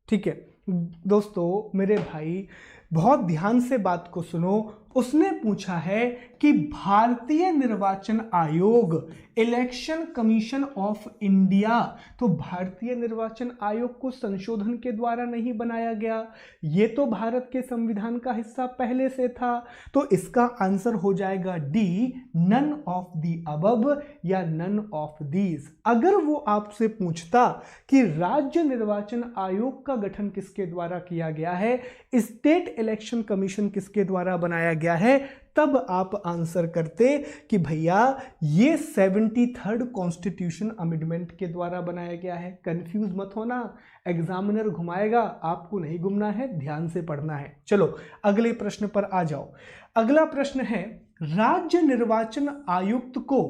ठीक है दोस्तों, मेरे भाई बहुत ध्यान से बात को सुनो। उसने पूछा है कि भारतीय निर्वाचन आयोग, इलेक्शन कमीशन ऑफ इंडिया, तो भारतीय निर्वाचन आयोग को संशोधन के द्वारा नहीं बनाया गया, ये तो भारत के संविधान का हिस्सा पहले से था। तो इसका आंसर हो जाएगा D, none of the above या नन ऑफ दीज। अगर वो आपसे पूछता कि राज्य निर्वाचन आयोग का गठन किसके द्वारा किया गया है, स्टेट इलेक्शन कमीशन किसके द्वारा बनाया गया है, तब आप आंसर करते कि भैया ये 73rd कॉन्स्टिट्यूशन अमेंडमेंट के द्वारा बनाया गया है। कंफ्यूज मत होना, एग्जामिनर घुमाएगा, आपको नहीं घूमना है, ध्यान से पढ़ना है। चलो अगले प्रश्न पर आ जाओ। अगला प्रश्न है, राज्य निर्वाचन आयुक्त को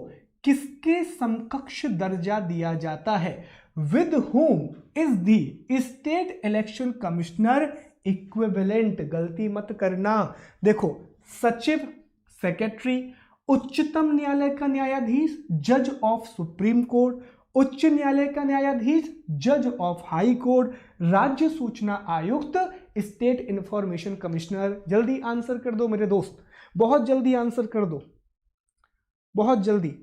किसके समकक्ष दर्जा दिया जाता है? With whom is the state election commissioner equivalent? गलती मत करना। देखो, सचिव, सेक्रेटरी, उच्चतम न्यायालय का न्यायाधीश, जज ऑफ सुप्रीम कोर्ट, उच्च न्यायालय का न्यायाधीश, जज ऑफ हाई कोर्ट, राज्य सूचना आयुक्त, स्टेट इंफॉर्मेशन कमिश्नर। जल्दी आंसर कर दो मेरे दोस्त, बहुत जल्दी आंसर कर दो, बहुत जल्दी।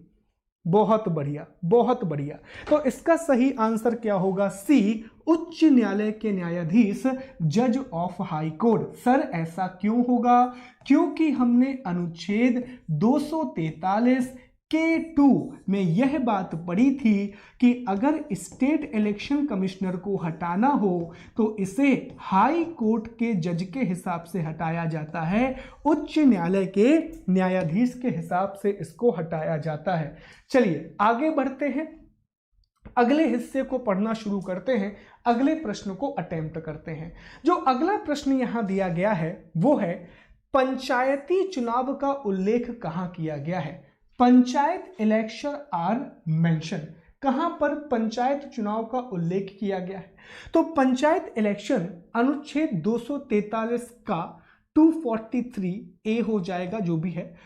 बहुत बढ़िया, बहुत बढ़िया। तो इसका सही आंसर क्या होगा? सी, उच्च न्यायालय के न्यायाधीश, जज ऑफ हाई कोर्ट। सर ऐसा क्यों होगा? क्योंकि हमने अनुच्छेद 243 K2 में यह बात पढ़ी थी कि अगर स्टेट इलेक्शन कमिश्नर को हटाना हो तो इसे हाई कोर्ट के जज के हिसाब से हटाया जाता है, उच्च न्यायालय के न्यायाधीश के हिसाब से इसको हटाया जाता है। चलिए आगे बढ़ते हैं, अगले हिस्से को पढ़ना शुरू करते हैं, अगले प्रश्न को अटेम्प्ट करते हैं। जो अगला प्रश्न यहां दिया गया है वो है पंचायती चुनाव का उल्लेख कहां किया गया है। पंचायत इलेक्शन आर मेंशन, कहां पर पंचायत चुनाव का उल्लेख किया गया है। तो पंचायत इलेक्शन अनुच्छेद 243 का 243 ए हो जाएगा, जो भी है,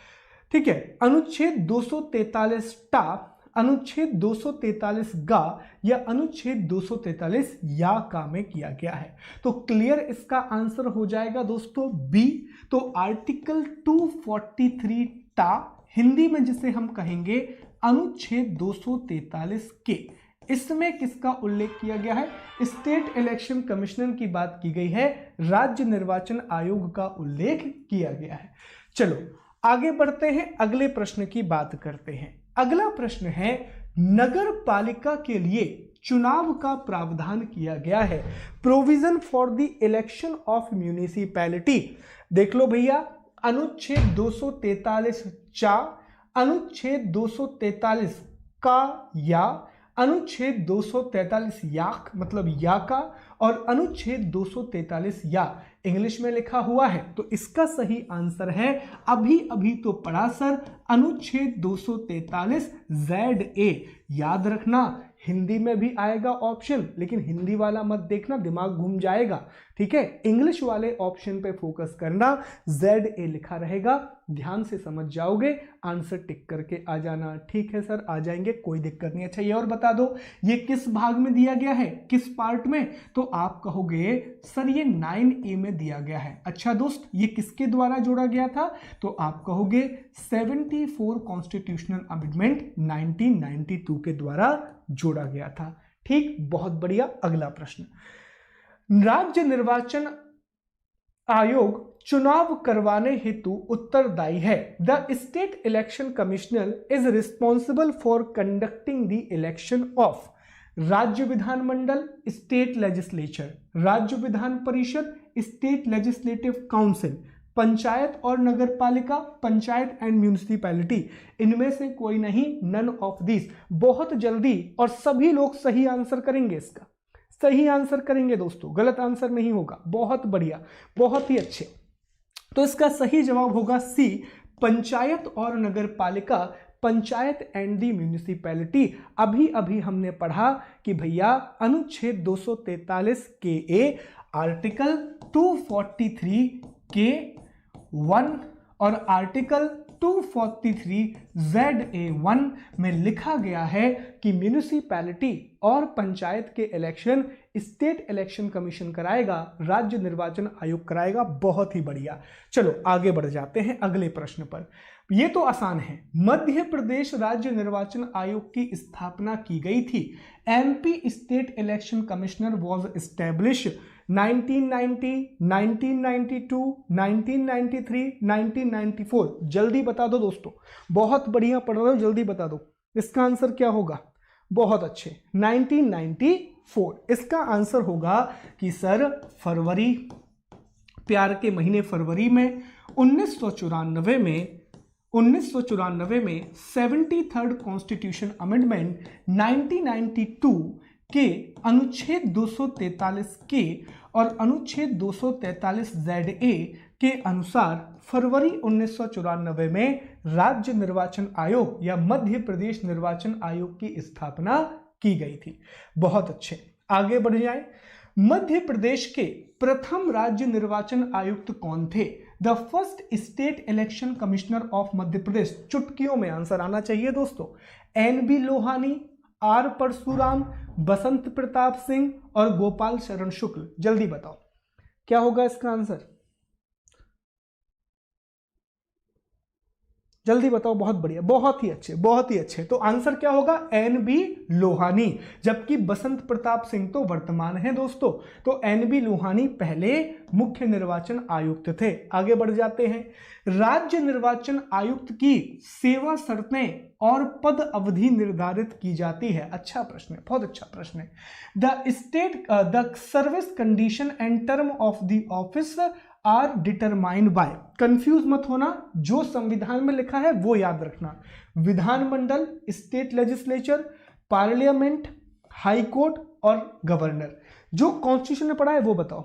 ठीक है। अनुच्छेद 243 टा, अनुच्छेद 243 गा या अनुच्छेद 243 या का में किया गया है। तो क्लियर इसका आंसर हो जाएगा दोस्तों बी। तो आर्टिकल 243 टा, हिंदी में जिसे हम कहेंगे अनुच्छेद 243 के, इसमें किसका उल्लेख किया गया है? स्टेट इलेक्शन कमिश्नर की बात की गई है, राज्य निर्वाचन आयोग का उल्लेख किया गया है। चलो आगे बढ़ते हैं, अगले प्रश्न की बात करते हैं। अगला प्रश्न है नगर पालिका के लिए चुनाव का प्रावधान किया गया है। Provision for the election of municipality, देख लो भैया, अनुच्छेद 243 चा, अनुच्छेद 243 का या, अनुच्छेद 243 याक मतलब या का, और अनुच्छेद 243 या इंग्लिश में लिखा हुआ है। तो इसका सही आंसर है, अभी अभी तो पढ़ा सर, अनुच्छेद 243 ZA। याद रखना हिंदी में भी आएगा ऑप्शन, लेकिन हिंदी वाला मत देखना, दिमाग घूम जाएगा, ठीक है। इंग्लिश वाले ऑप्शन पे फोकस करना, ZA लिखा रहेगा, ध्यान से समझ जाओगे, आंसर टिक करके आ जाना। ठीक है सर, आ जाएंगे, कोई दिक्कत नहीं। अच्छा ये और बता दो ये किस भाग में दिया गया है, किस पार्ट में? तो आप कहोगे सर ये 9A में दिया गया है। अच्छा दोस्त, ये किसके द्वारा जोड़ा गया था? तो आप कहोगे 74 कॉन्स्टिट्यूशनल अमेंडमेंट 1992 के द्वारा जोड़ा गया था। ठीक, बहुत बढ़िया। अगला प्रश्न, राज्य निर्वाचन आयोग चुनाव करवाने हेतु उत्तरदायी है। The state election commissioner is responsible for conducting the election of राज्य विधानमंडल, स्टेट लेजिस्लेचर, राज्य Vidhan Parishad, state legislative council, panchayat और नगर पालिका, पंचायत एंड म्यूनिसिपैलिटी। इनमें से कोई नहीं, नन ऑफ दिस। बहुत जल्दी और सभी लोग सही आंसर करेंगे, इसका सही आंसर करेंगे दोस्तों, गलत आंसर नहीं होगा। बहुत बढ़िया, बहुत ही अच्छे। तो इसका सही जवाब होगा सी, पंचायत और नगर पालिका, पंचायत एंड दी म्यूनिसिपैलिटी। अभी अभी हमने पढ़ा कि भैया अनुच्छेद 243 के ए, आर्टिकल 243 के 1 और आर्टिकल 243 ZA1 में लिखा गया है कि म्यूनिसिपैलिटी और पंचायत के इलेक्शन स्टेट इलेक्शन कमीशन कराएगा, राज्य निर्वाचन आयोग कराएगा। बहुत ही बढ़िया। चलो आगे बढ़ जाते हैं अगले प्रश्न पर। ये तो आसान है। मध्य प्रदेश राज्य निर्वाचन आयोग की स्थापना की गई थी। MP state election commissioner was establish 1990, 1992, 1993, 1994। जल्दी बता दो दोस्तों, बहुत बढ़िया पढ़ रहे हो, जल्दी बता दो इसका आंसर क्या होगा। बहुत अच्छे, 1994 इसका आंसर होगा कि सर फरवरी, प्यार के महीने फरवरी में 1994 में 73rd कॉन्स्टिट्यूशन अमेंडमेंट 1992 के अनुच्छेद 243 के और अनुच्छेद 243 ZA के अनुसार फरवरी 1994 में राज्य निर्वाचन आयोग या मध्य प्रदेश निर्वाचन आयोग की स्थापना की गई थी। बहुत अच्छे, आगे बढ़ जाए। मध्य प्रदेश के प्रथम राज्य निर्वाचन आयुक्त कौन थे? The first state election commissioner of Madhya Pradesh. चुटकियों में आंसर आना चाहिए दोस्तों। NB लोहानी, R परशुराम, बसंत प्रताप सिंह और गोपाल शरण शुक्ल। जल्दी बताओ क्या होगा इसका आंसर। जल्दी बताओ। बहुत बढ़िया, बहुत ही अच्छे, बहुत ही अच्छे। तो आंसर क्या होगा? NB लोहानी, जबकि बसंत प्रताप सिंह तो वर्तमान है दोस्तों। तो NB लोहानी पहले मुख्य निर्वाचन आयुक्त थे। आगे बढ़ जाते हैं। राज्य निर्वाचन आयुक्त की सेवा शर्तें और पद अवधि निर्धारित की जाती है। अच्छा प्रश्न है, बहुत अच्छा प्रश्न है। The service condition and term of the office are determined by, confuse मत होना, जो संविधान में लिखा है वो याद रखना। विधानमंडल, state legislature, parliament, high court और गवर्नर। जो कॉन्स्टिट्यूशन में पढ़ा है वो बताओ।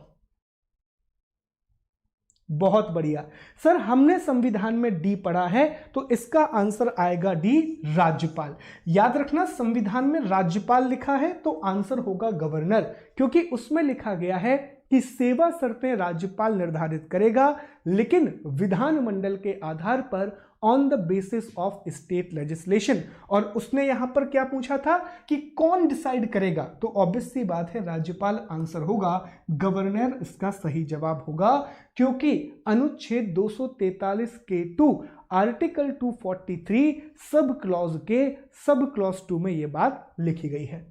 बहुत बढ़िया सर, हमने संविधान में डी पढ़ा है, तो इसका आंसर आएगा डी, राज्यपाल। याद रखना, संविधान में राज्यपाल लिखा है तो आंसर होगा गवर्नर, क्योंकि उसमें लिखा गया है कि सेवा शर्तें राज्यपाल निर्धारित करेगा, लेकिन विधानमंडल के आधार पर on the basis of state legislation. और उसने यहां पर क्या पूछा था कि कौन डिसाइड करेगा, तो ऑब्वियस सी बात है राज्यपाल आंसर होगा, गवर्नर इसका सही जवाब होगा, क्योंकि अनुच्छेद 243 के 2 आर्टिकल 243 सब क्लॉज के सब क्लॉज 2 में यह बात लिखी गई है।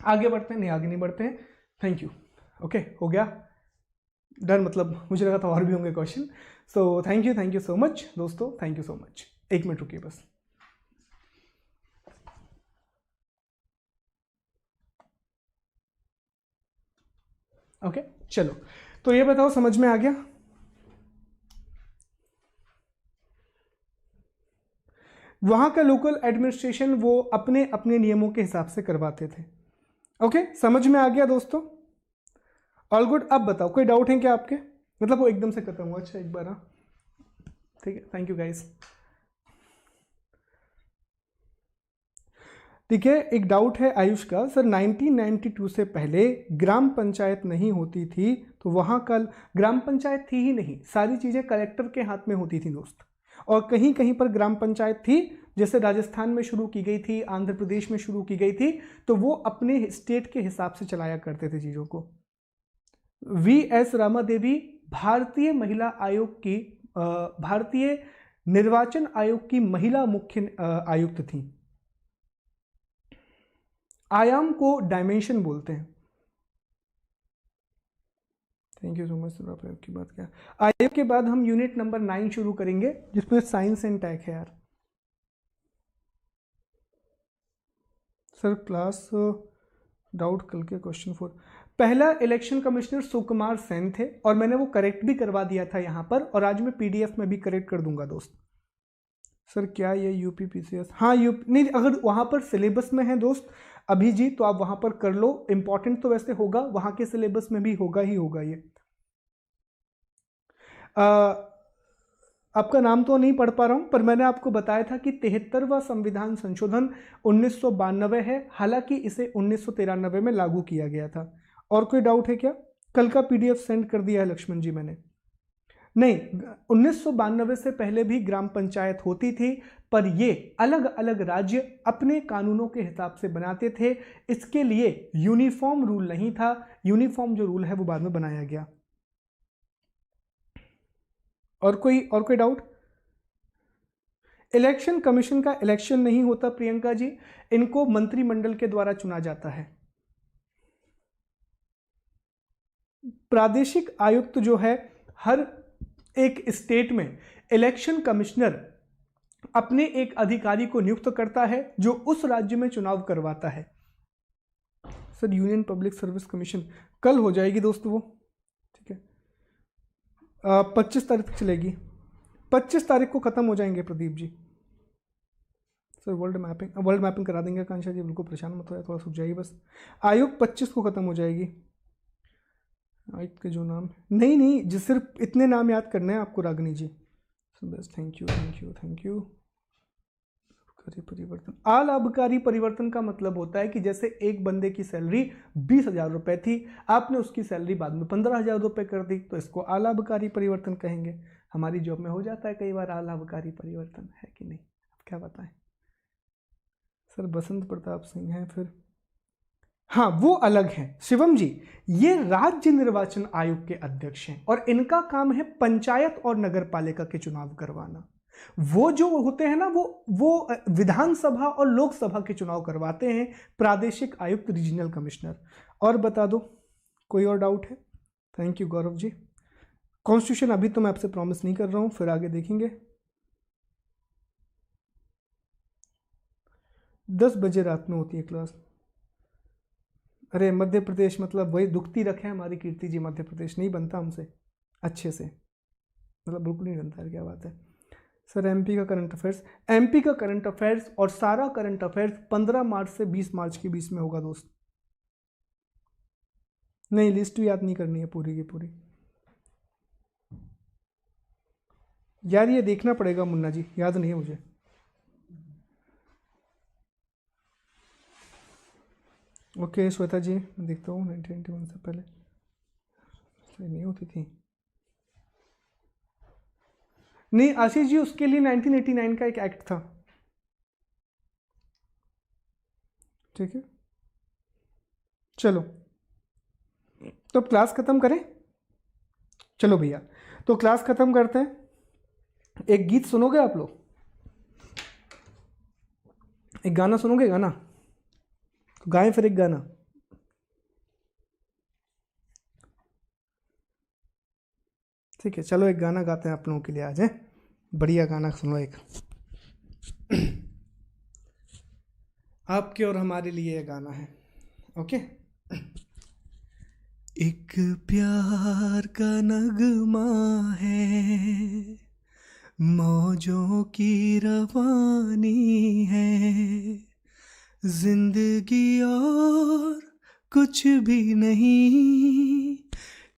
आगे बढ़ते हैं, नहीं आगे नहीं बढ़ते हैं। Thank you. ओके, हो गया डन, मतलब मुझे लगा था और भी होंगे question. So thank you so much दोस्तों, थैंक यू सो मच। एक मिनट रुकिए बस। ओके चलो, तो ये बताओ समझ में आ गया? वहां का लोकल एडमिनिस्ट्रेशन वो अपने अपने नियमों के हिसाब से करवाते थे। ओके, समझ में आ गया दोस्तों? All good. अब बताओ, कोई डाउट है क्या आपके? मतलब वो एकदम से खत्म हुआ? अच्छा एक बार, हाँ ठीक है, थैंक यू गाइस। ठीक है, एक डाउट है आयुष का, सर 1992 से पहले ग्राम पंचायत नहीं होती थी, तो वहाँ कल ग्राम पंचायत थी ही नहीं, सारी चीज़ें कलेक्टर के हाथ में होती थी दोस्त। और कहीं कहीं पर ग्राम पंचायत थी, जैसे राजस्थान में शुरू की गई थी, आंध्र प्रदेश में शुरू की गई थी, तो वो अपने स्टेट के हिसाब से चलाया करते थे चीज़ों को। VS रामा देवी भारतीय महिला आयोग की भारतीय निर्वाचन आयोग की महिला मुख्य आयुक्त थी। आयाम को डायमेंशन बोलते हैं। Thank you so much sir, आपने की बात किया। आयोग के बाद हम यूनिट नंबर 9 शुरू करेंगे, जिसमें साइंस एंड टेक है यार। सर क्लास डाउट कल के क्वेश्चन 4, पहला इलेक्शन कमिश्नर सुकुमार सेन थे, और मैंने वो करेक्ट भी करवा दिया था यहाँ पर, और आज मैं PDF में भी करेक्ट कर दूंगा दोस्त। सर क्या ये UPPCS? हाँ नहीं, अगर वहाँ पर सिलेबस में है दोस्त अभी जी, तो आप वहाँ पर कर लो। इंपॉर्टेंट तो वैसे होगा, वहाँ के सिलेबस में भी होगा ही होगा ये। आपका नाम तो नहीं पढ़ पा रहा हूं, पर मैंने आपको बताया था कि 73वां संविधान संशोधन 1992 है, हालांकि इसे 1993 में लागू किया गया था। और कोई डाउट है क्या? कल का PDF सेंड कर दिया है लक्ष्मण जी मैंने। नहीं, 1992 से पहले भी ग्राम पंचायत होती थी, पर ये अलग अलग राज्य अपने कानूनों के हिसाब से बनाते थे। इसके लिए यूनिफॉर्म रूल नहीं था, यूनिफॉर्म जो रूल है वो बाद में बनाया गया। और कोई डाउट? इलेक्शन कमीशन का इलेक्शन नहीं होता प्रियंका जी, इनको मंत्रिमंडल के द्वारा चुना जाता है। प्रादेशिक आयुक्त जो है, हर एक स्टेट में इलेक्शन कमिश्नर अपने एक अधिकारी को नियुक्त करता है, जो उस राज्य में चुनाव करवाता है। Sir union public service commission कल हो जाएगी दोस्तों वो, ठीक है, 25 तारीख तक चलेगी, 25 तारीख को खत्म हो जाएंगे Pradeep ji. Sir world mapping करा देंगे कांशा जी, बिल्कुल परेशान मत हो, थोड़ा सुख जाइए बस। आयोग 25 को खत्म हो जाएगी। आयुक्त के जो नाम, नहीं जिस सिर्फ इतने नाम याद करने हैं आपको रागिनी जी। बस थैंक यू। परिवर्तन, अलाभकारी परिवर्तन का मतलब होता है कि जैसे एक बंदे की सैलरी 20,000 रुपए थी, आपने उसकी सैलरी बाद में 15,000 रुपए कर दी, तो इसको अलाभकारी परिवर्तन कहेंगे। हमारी जॉब में हो जाता है कई बार अलाभकारी परिवर्तन, है कि नहीं? क्या बताएं सर? बसंत प्रताप सिंह है फिर, हाँ वो अलग है शिवम जी, ये राज्य निर्वाचन आयोग के अध्यक्ष हैं, और इनका काम है पंचायत और नगर पालिका के चुनाव करवाना। वो जो होते हैं ना, वो विधानसभा और लोकसभा के चुनाव करवाते हैं, प्रादेशिक आयुक्त, रीजनल कमिश्नर। और बता दो, कोई और डाउट है? Thank you Gaurav ji. Constitution अभी तो मैं आपसे प्रॉमिस नहीं कर रहा हूं, फिर आगे देखेंगे। 10 बजे रात में होती है क्लास। अरे मध्य प्रदेश मतलब वही दुखती रखे हमारी कीर्ति जी, मध्य प्रदेश नहीं बनता हमसे अच्छे से, मतलब बिल्कुल नहीं बनता है। क्या बात है सर। एमपी का करंट अफेयर्स, एमपी का करंट अफेयर्स और सारा करंट अफेयर्स 15 मार्च से 20 मार्च के बीच में होगा दोस्त। नहीं, लिस्ट याद नहीं करनी है पूरी की पूरी यार, ये देखना पड़ेगा मुन्ना जी, याद नहीं है मुझे। ओके श्वेता जी, मैं देखता हूँ 1991 से पहले नहीं होती थी। नहीं आशीष जी, उसके लिए 1989 का एक एक्ट था, ठीक है। चलो तो क्लास खत्म करें। चलो भैया, तो क्लास खत्म करते हैं। एक गीत सुनोगे आप लोग? एक गाना सुनोगे? गाना तो गाएं फिर एक गाना। ठीक है, चलो एक गाना गाते हैं आप लोगों के लिए आज, है बढ़िया गाना सुनो एक। आपके और हमारे लिए ये गाना है, ओके। एक प्यार का नगमा है, मौजों की रवानी है, जिंदगी और कुछ भी नहीं,